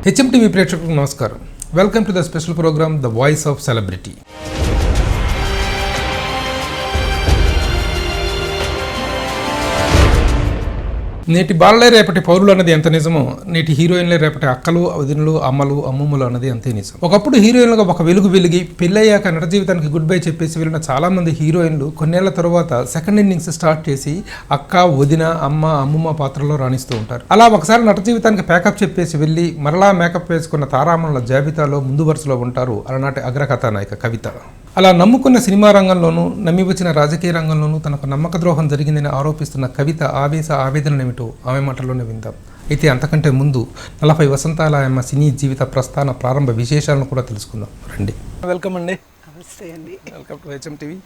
HMTV ప్రేక్షకులకు నమస్కారం. Welcome to the special programme the voice of celebrity. నేటి బాలలే రేపటి పౌరులు అన్నది ఎంత నిజమో, నేటి హీరోయిన్లే రేపటి అక్కలు, వదినలు, అమ్మలు, అమ్మమ్మలు అన్నది అంతే నిజం. ఒకప్పుడు హీరోయిన్లుగా ఒక వెలుగు వెలిగి పెళ్ళయ్యాక నట జీవితానికి గుడ్ బై చెప్పేసి వెళ్ళిన చాలామంది హీరోయిన్లు కొన్నేళ్ల తర్వాత సెకండ్ ఇన్నింగ్స్ స్టార్ట్ చేసి అక్క, వదిన, అమ్మ, అమ్మమ్మ పాత్రలో రాణిస్తూ ఉంటారు. అలా ఒకసారి నట జీవితానికి ప్యాకప్ చెప్పేసి వెళ్ళి మరలా మేకప్ వేసుకున్న తారామణుల జాబితాలో ముందు వరుసలో ఉంటారు అలనాటి అగ్రకథానాయిక కవిత. అలా నమ్ముకున్న సినిమా రంగంలోనూ, నమ్మి వచ్చిన రాజకీయ రంగంలోనూ తనకు నమ్మక ద్రోహం జరిగిందని ఆరోపిస్తున్న కవిత ఆవేదననేమిటో ఆమె మాటల్లోనే విందాం. అయితే అంతకంటే ముందు 40 వసంతాల ఆమె సినీ జీవిత ప్రస్థాన ప్రారంభ విశేషాలను కూడా తెలుసుకుందాం. రండి. వెల్కమ్ అండి. నమస్తే అండి. Welcome to HMTV.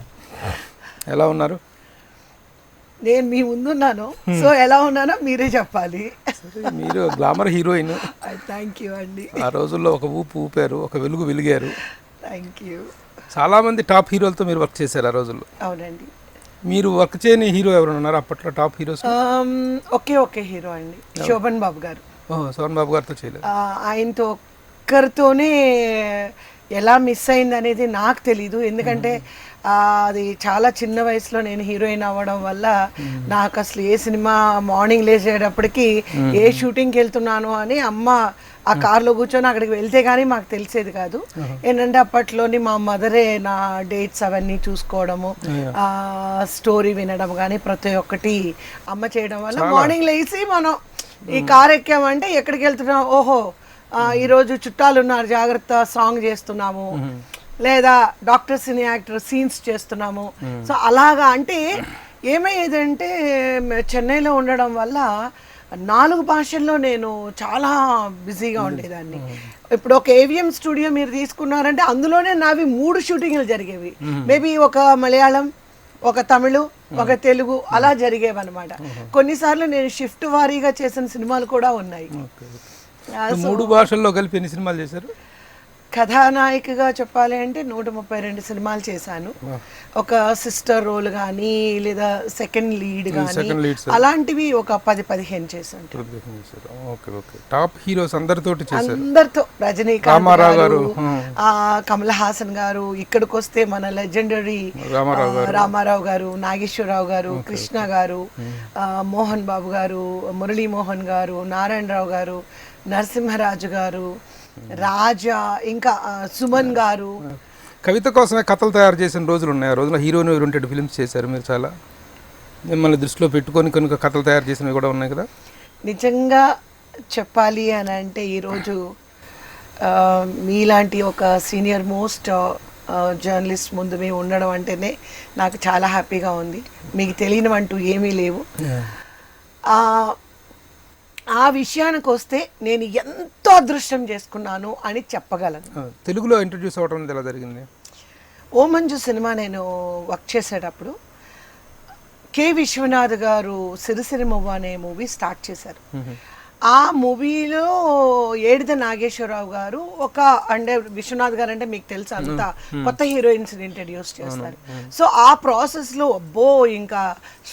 ఎలా ఉన్నారు? నేను మీ ముందున్నాను, సో ఎలా ఉన్నానో మీరే చెప్పాలి. మీరు గ్లామర్ హీరోయిన్. థ్యాంక్ యూ అండి. ఆ రోజుల్లో ఒక ఊపు ఊపారు, ఒక వెలుగు వెలిగారు. Thank you. చాలామంది టాప్ హీరోలతో మీరు వర్క్ చేశారు ఆ రోజుల్లో. అవునండి. మీరు వర్క్ చేయని హీరో ఎవరు ఉన్నారు అప్పట్లో టాప్ హీరోస్? ఒకే హీరో అండి, శోభన్ బాబు గారు. శోభన్ బాబు గారితో చేయలేదు. ఆయనతో ఒక్కరితోనే ఎలా మిస్ అయింది అనేది నాకు తెలీదు. ఎందుకంటే అది చాలా చిన్న వయసులో నేను హీరోయిన్ అవ్వడం వల్ల నాకు అసలు ఏ సినిమా మార్నింగ్ లేచేటప్పటికి ఏ షూటింగ్కి వెళ్తున్నాను అని అమ్మ ఆ కార్లో కూర్చొని అక్కడికి వెళ్తే కానీ మాకు తెలిసేది కాదు. ఏంటంటే అప్పట్లోని మా మదరే నా డేట్స్ అవన్నీ చూసుకోవడము, స్టోరీ వినడం కానీ ప్రతి ఒక్కటి అమ్మ చేయడం వల్ల మార్నింగ్ లేచి మనం ఈ కార్ ఎక్కామంటే ఎక్కడికి వెళ్తున్నాం, ఓహో ఈరోజు చుట్టాలు ఉన్నారు జాగ్రత్త సాంగ్ చేస్తున్నాము, లేదా డాక్టర్ సినీ యాక్టర్ సీన్స్ చేస్తున్నాము. సో అలాగా అంటే ఏమయ్యేదంటే చెన్నైలో ఉండడం వల్ల 4 భాషల్లో నేను చాలా బిజీగా ఉండేదాన్ని. ఇప్పుడు ఒక ఏవిఎం స్టూడియో మీరు తీసుకున్నారంటే అందులోనే నావి 3 షూటింగ్లు జరిగేవి. మేబీ ఒక మలయాళం, ఒక తమిళు, ఒక తెలుగు అలా జరిగేవన్నమాట. కొన్నిసార్లు నేను షిఫ్ట్ వారీగా చేసిన సినిమాలు కూడా ఉన్నాయి. 3 భాషల్లో కలిపి ఎన్ని సినిమాలు చేశారు? కథానాయికగా చెప్పాలి అంటే 132 సినిమాలు చేశాను. ఒక సిస్టర్ రోల్ కానీ లేదా సెకండ్ లీడ్ కానీ అలాంటివి ఒక 10-15 చేశాను. టాప్ హీరోస్ అందరితో రజనీకాంత్ గారు, కమల్ హాసన్ గారు, ఇక్కడికి వస్తే మన లెజెండరీ రామారావు గారు, నాగేశ్వరరావు గారు, కృష్ణ గారు, మోహన్ బాబు గారు, మురళీ మోహన్ గారు, నారాయణరావు గారు, నరసింహరాజు గారు, రాజా, ఇంకా సుమన్ గారు. కవిత కోసమే కథలు తయారు చేసిన రోజులు ఉన్నాయి. ఆ రోజున హీరోయిన్ ఓరియంటెడ్ ఫిల్మ్స్ చేశారు మీరు. చాలా మిమ్మల్ని దృష్టిలో పెట్టుకొని కనుక కథలు తయారు చేసినవి కూడా ఉన్నాయి కదా. నిజంగా చెప్పాలి అని అంటే ఈరోజు మీలాంటి ఒక సీనియర్ మోస్ట్ జర్నలిస్ట్ ముందు మేము ఉండడం అంటేనే నాకు చాలా హ్యాపీగా ఉంది. మీకు తెలియనివంటూ ఏమీ లేవు. ఆ విషయానికి వస్తే నేను ఎంతో అదృష్టం చేసుకున్నాను అని చెప్పగలను. తెలుగులో ఇంట్రడ్యూస్ అవ్వడం ఎలా జరిగింది? ఓ మంజు సినిమా నేను వర్క్ చేసేటప్పుడు కె విశ్వనాథ్ గారు సిరిసిరి మువ్వ అనే మూవీ స్టార్ట్ చేశారు. ఆ మూవీలో ఏడిద నాగేశ్వరరావు గారు అంటే విశ్వనాథ్ గారు అంటే మీకు తెలుసు, అంతా కొత్త హీరోయిన్స్ ఇంట్రడ్యూస్ చేస్తారు. సో ఆ ప్రాసెస్లో అబ్బో ఇంకా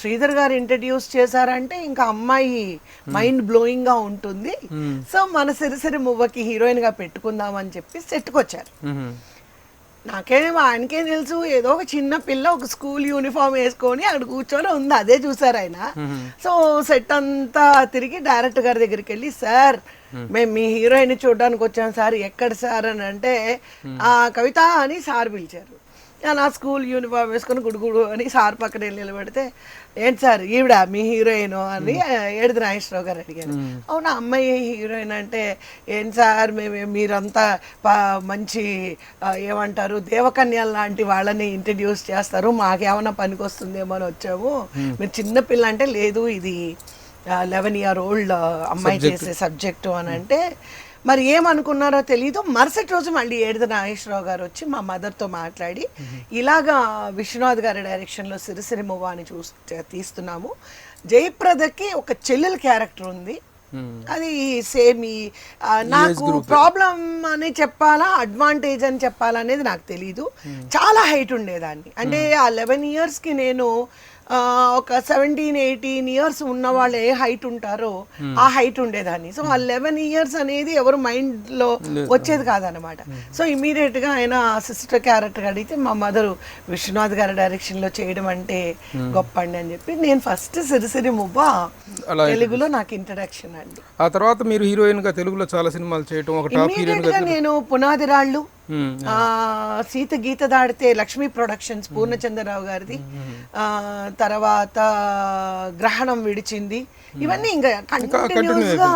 శ్రీధర్ గారు ఇంట్రడ్యూస్ చేశారంటే ఇంకా అమ్మాయి మైండ్ బ్లోయింగ్గా ఉంటుంది. సో మన సిరిసిరి మువ్వకి హీరోయిన్గా పెట్టుకుందామని చెప్పి సెట్కి వచ్చారు. ఆయనకేం తెలుసు, ఏదో ఒక చిన్న పిల్ల ఒక స్కూల్ యూనిఫామ్ వేసుకొని అక్కడ కూర్చొని ఉంది, అదే చూసారు ఆయన. సో సెట్ అంతా తిరిగి డైరెక్టర్ గారి దగ్గరికి వెళ్ళి, సార్ మేము మీ హీరోయిన్ చూడడానికి వచ్చాం సార్, ఎక్కడ సార్ అని అంటే కవిత అని సార్ పిలిచారు. నా స్కూల్ యూనిఫామ్ వేసుకొని గుడుగుడు అని సార్ పక్కన వెళ్ళి నిలబెడితే, ఏంటి సార్ ఈవిడ మీ హీరోయిన్ అని ఏడిద నాగేశ్వరరావు గారు అడిగారు. అవునా అమ్మాయి హీరోయిన్ అంటే, ఏంటి సార్ మీరంతా మంచి ఏమంటారు దేవకన్యల లాంటి వాళ్ళని ఇంట్రడ్యూస్ చేస్తారు, మాకేమైనా పనికి వస్తుందేమో అని వచ్చాము, మీరు చిన్నపిల్ల అంటే లేదు ఇది 11-year-old అమ్మాయి చేసే సబ్జెక్టు అని అంటే, మరి ఏమనుకున్నారో తెలీదు. మరుసటి రోజు మళ్ళీ ఏడిద నాగేశ్వరరావు గారు వచ్చి మా మదర్తో మాట్లాడి, ఇలాగా విశ్వనాథ్ గారి డైరెక్షన్లో సిరిసిరి మువ్వ అని తీస్తున్నాము, జయప్రదకి ఒక చెల్లెల క్యారెక్టర్ ఉంది, అది సేమ్ నాకు ప్రాబ్లం అని చెప్పాలా అడ్వాంటేజ్ అని చెప్పాలా అనేది నాకు తెలీదు. చాలా హైట్ ఉండేదాన్ని. అంటే ఆ 11 yearsకి నేను ఒక 17-18 ఇయర్స్ ఉన్న వాళ్ళు ఏ హైట్ ఉంటారో ఆ హైట్ ఉండేదాన్ని. సో ఆ 11 ఇయర్స్ అనేది ఎవరు మైండ్లో వచ్చేది కాదనమాట. సో ఇమీడియట్గా ఆయన సిస్టర్ క్యారెక్టర్ అడిగితే మా మదరు విశ్వనాథ్ గారి డైరెక్షన్లో చేయడం అంటే గొప్ప అండి అని చెప్పి నేను ఫస్ట్ సిరిసిరి మువ్వ తెలుగులో నాకు ఇంట్రడక్షన్ అండి. ఆ తర్వాత మీరు హీరోయిన్గా తెలుగులో చాలా సినిమాలు చేయటం, ఒక టాప్ హీరోయిన్గా నేను పునాది రాళ్ళు, సీత గీత దాడితే లక్ష్మీ ప్రొడక్షన్స్ పూర్ణచంద్రరావు గారిది, తర్వాత గ్రహణం విడిచింది, ఇవన్నీ ఇంకా కంటిన్యూస్ గా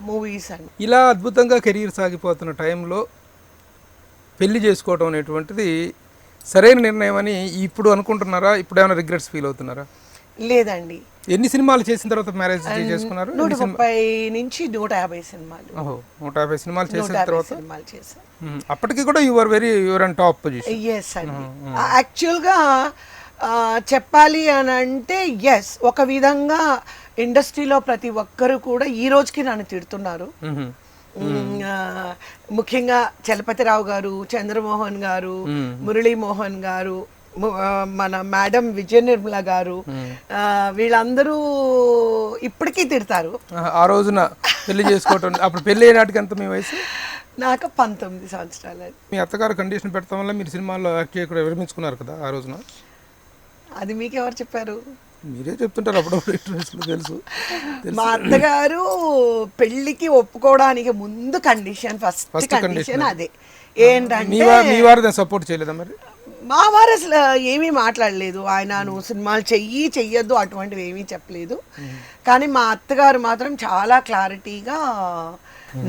మూవీస్ అండి. ఇలా అద్భుతంగా కెరీర్ సాగిపోతున్న టైంలో పెళ్లి చేసుకోవడం అనేటువంటిది సరైన నిర్ణయం అని ఇప్పుడు అనుకుంటున్నారా? ఇప్పుడు ఏమైనా రిగ్రెట్స్ ఫీల్ అవుతున్నారా? లేదండి. ఎన్ని సినిమాలు చేసిన తర్వాత మ్యారేజ్ చేసుకున్నారు? 130 నుంచి 150 సినిమాలు. 150 సినిమాలు చేసిన తర్వాత సినిమాలు చేశాను. అప్పటికి కూడా you're on top position. Yes అండి. యాక్చువల్గా చెప్పాలి అని అంటే ఎస్, ఒక విధంగా ఇండస్ట్రీలో ప్రతి ఒక్కరు కూడా ఈ రోజుకి నన్ను తిడుతున్నారు. ముఖ్యంగా చలపతిరావు గారు, చంద్రమోహన్ గారు, మురళీమోహన్ గారు, మన మేడం విజయ నిర్మల గారు, వీళ్ళందరూ ఇప్పటికీ తిడతారు. ఆ రోజున పెళ్లి చేసుకోవటం, అప్పుడు పెళ్లి అయినాటికి ఎంత మీ వయసు? నాకు 19 సంవత్సరాలు. మీ అత్తగారు కండిషన్ పెట్టడం వల్ల మీరు సినిమాల్లో యాక్ట్ చేయకుండా విరమించుకున్నారు కదా ఆ రోజున? అది మీకు ఎవరు చెప్పారు? మీరే చెప్తుంటారు అప్పుడు. తెలుసు. మా అత్తగారు పెళ్లికి ఒప్పుకోవడానికి ముందు కండిషన్, ఫస్ట్ కండిషన్ అదే. ఏంటంటే మీ వారు సపోర్ట్ చేయలేదా మరి? మా వారు అసలు ఏమీ మాట్లాడలేదు. ఆయన నువ్వు సినిమాలు చెయ్యొద్దు అటువంటివి ఏమీ చెప్పలేదు. కానీ మా అత్తగారు మాత్రం చాలా క్లారిటీగా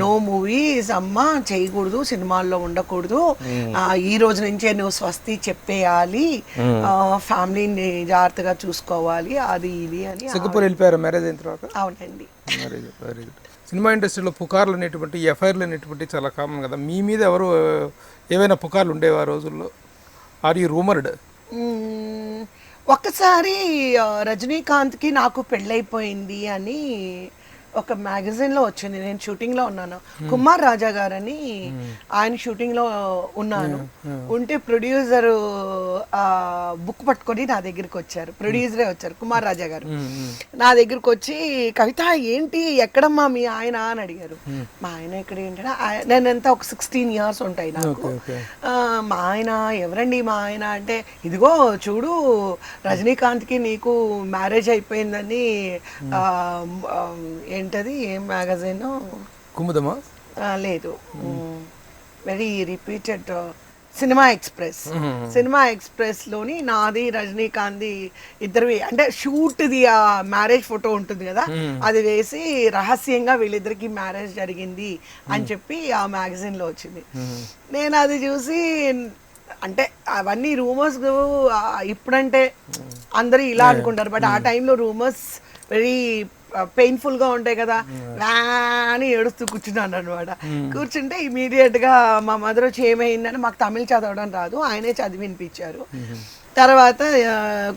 నో మూవీస్ అమ్మా, చేయకూడదు, సినిమాల్లో ఉండకూడదు, ఈ రోజు నుంచే నువ్వు స్వస్తి చెప్పేయాలి, ఫ్యామిలీని జాగ్రత్తగా చూసుకోవాలి, అది ఇది అని. సింగపూర్ వెళ్ళిపోయారు మ్యారేజ్ అయిన తర్వాత? అవునండి. Very good. సినిమా ఇండస్ట్రీలో పుకార్లు అనేటువంటి, ఎఫ్ఐఆర్లు అనేటువంటి చాలా కామన్ కదా. మీ మీద ఎవరు ఏవైనా పుకార్లు ఉండేవి ఆ రోజుల్లో? Are you rumoured? ఒక్కసారి రజనీకాంత్కి నాకు పెళ్ళైపోయింది అని ఒక మ్యాగజైన్లో వచ్చింది. నేను షూటింగ్లో ఉన్నాను. కుమార్ రాజా గారని ఆయన షూటింగ్లో ఉన్నాను. ఉంటే ప్రొడ్యూసరు బుక్ పట్టుకొని నా దగ్గరికి వచ్చారు. ప్రొడ్యూసరే వచ్చారు, కుమార్ రాజా గారు. నా దగ్గరికి వచ్చి, కవిత ఏంటి, ఎక్కడమ్మా మీ ఆయన అని అడిగారు. మా ఆయన ఎక్కడ ఏంటంటే, నేనంతా ఒక 16 ఇయర్స్ ఉంటాయి నాకు. మా ఆయన ఎవరండి మా ఆయన అంటే, ఇదిగో చూడు రజనీకాంత్కి నీకు మ్యారేజ్ అయిపోయిందని, ఏంటది ఏం మ్యాగజైన్, కుముదమా? లేదు, very repeated, cinema express. Cinema express లోని నాది రజనీకాంత్ది ఇద్దరు, అంటే షూట్ది ఆ మ్యారేజ్ ఫోటో ఉంటుంది కదా, అది వేసి రహస్యంగా వీళ్ళిద్దరికి మ్యారేజ్ జరిగింది అని చెప్పి ఆ మ్యాగజైన్ లో వచ్చింది. నేను అది చూసి, అంటే అవన్నీ రూమర్స్ ఇప్పుడంటే అందరూ ఇలా అనుకుంటారు, బట్ ఆ టైంలో రూమర్స్ వెరీ పెయిన్ఫుల్ గా ఉంటాయి కదా. అని ఏడుస్తూ కూర్చున్నాను అనమాట. కూర్చుంటే ఇమీడియట్ గా మా మదర్ వచ్చి ఏమైందని, మాకు తమిళ చదవడం రాదు, ఆయనే చదివి వినిపించారు. తర్వాత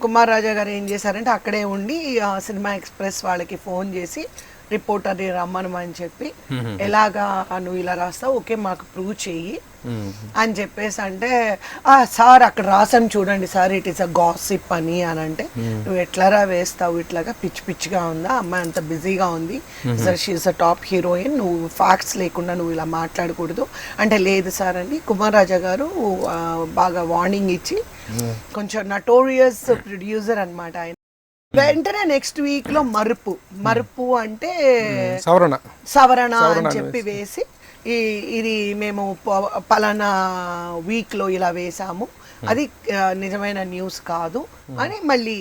కుమార్ రాజా గారు ఏం చేశారంటే అక్కడే ఉండి సినిమా ఎక్స్ప్రెస్ వాళ్ళకి ఫోన్ చేసి రిపోర్టర్ని రమ్మనమని చెప్పి, ఎలాగా నువ్వు ఇలా రాస్తావు, ఓకే మాకు ప్రూవ్ చెయ్యి అని చెప్పేసి అంటే, సార్ అక్కడ రాసాను చూడండి sir, it is a gossip అని అంటే, నువ్వు ఎట్లారా వేస్తావు, ఇట్లాగా పిచ్చి పిచ్చిగా ఉందా, అమ్మాయి అంత బిజీగా ఉంది, sir she is a top heroine, నువ్వు ఫ్యాక్ట్స్ లేకుండా నువ్వు ఇలా మాట్లాడకూడదు అంటే, లేదు సార్ అని కుమార్ రాజా గారు బాగా వార్నింగ్ ఇచ్చి, కొంచెం నటోరియస్ ప్రొడ్యూసర్ అనమాట ఆయన. వెంటనే నెక్స్ట్ వీక్ లో మరుపు అంటే సవరణ అని చెప్పి వేసి, ఇది మేము పలానా వీక్ లో ఇలా వేసాము, అది నిజమైన న్యూస్ కాదు అని మళ్ళీ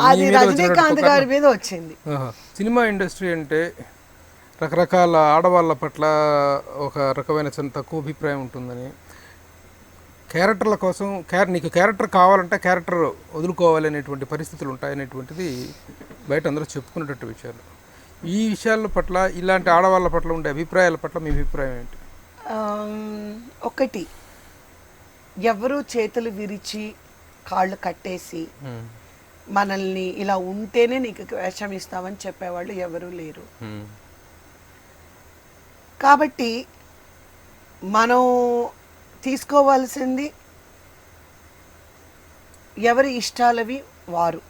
అది రజనీకాంత్ గారి మీద వచ్చింది. సినిమా ఇండస్ట్రీ అంటే రకరకాల ఆడవాళ్ళ పట్ల ఒక రకమైన తక్కువ అభిప్రాయం ఉంటుందని, క్యారెక్టర్ల కోసం నీకు క్యారెక్టర్ కావాలంటే క్యారెక్టర్ వదులుకోవాలి అనేటువంటి పరిస్థితులు ఉంటాయనేటువంటిది బయట అందరూ చెప్పుకునేటట్టు విషయాలు. ఈ విషయాల పట్ల, ఇలాంటి ఆడవాళ్ళ పట్ల ఉండే అభిప్రాయాల పట్ల మీ అభిప్రాయం ఏంటి? ఒకటి, ఎవరు చేతులు విరిచి కాళ్ళు కట్టేసి మనల్ని ఇలా ఉంటేనే నీకు వేషం ఇస్తామని చెప్పేవాళ్ళు ఎవరూ లేరు. కాబట్టి మనం తీసుకోవాల్సింది ఎవరి ఇష్టాలవి వారు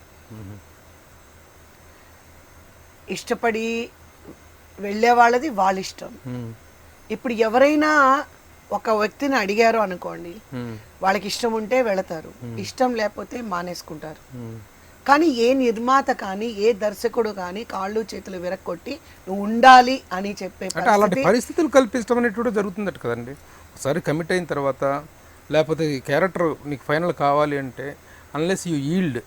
ఇష్టపడి వెళ్ళే వాళ్ళది వాళ్ళ ఇష్టం. ఇప్పుడు ఎవరైనా ఒక వ్యక్తిని అడిగారు అనుకోండి, వాళ్ళకి ఇష్టం ఉంటే వెళతారు, ఇష్టం లేకపోతే మానేసుకుంటారు. కానీ ఏ నిర్మాత కానీ ఏ దర్శకుడు కానీ కాళ్ళు చేతులు విరక్కొట్టి నువ్వు ఉండాలి అని చెప్పే అంటే అలాంటి పరిస్థితులు కల్పించడం అనేటువంటి జరుగుతుందట కదండి. ఒకసారి కమిట్ అయిన తర్వాత లేకపోతే క్యారెక్టర్ నీకు ఫైనల్ కావాలి అంటే unless you yield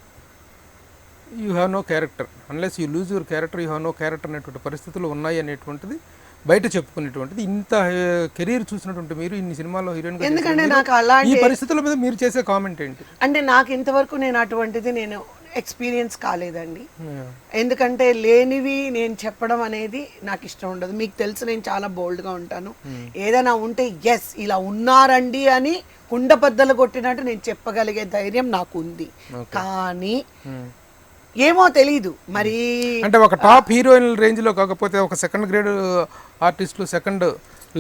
you have no character, unless you lose your character you have no character అనేటువంటి పరిస్థితులు ఉన్నాయి అనేటువంటిది బయట చెప్పుకునేటువంటిది. ఇంత కెరీర్ చూసినటువంటి మీరు ఇన్ని సినిమాల్లో హీరోయిన్, ఎందుకంటే నాకు అలాంటి ఈ పరిస్థితుల మీద మీరు చేసే కామెంట్ ఏంటి? అంటే నాకు ఇంతవరకు నేను అటువంటిది నేను ఎక్స్పీరియన్స్ కాలేదండి. ఎందుకంటే లేనివి నేను చెప్పడం అనేది నాకు ఇష్టం ఉండదు. మీకు తెలుసు నేను చాలా బోల్డ్గా ఉంటాను. ఏదైనా ఉంటే ఎస్ ఇలా ఉన్నారండి అని కుండ బద్దలు కొట్టినట్టు నేను చెప్పగలిగే ధైర్యం నాకు ఉంది. కానీ ఏమో తెలీదు మరి, అంటే ఒక టాప్ హీరోయిన్ రేంజ్ లో కాకపోతే ఒక సెకండ్ గ్రేడ్ ఆర్టిస్టులు సెకండ్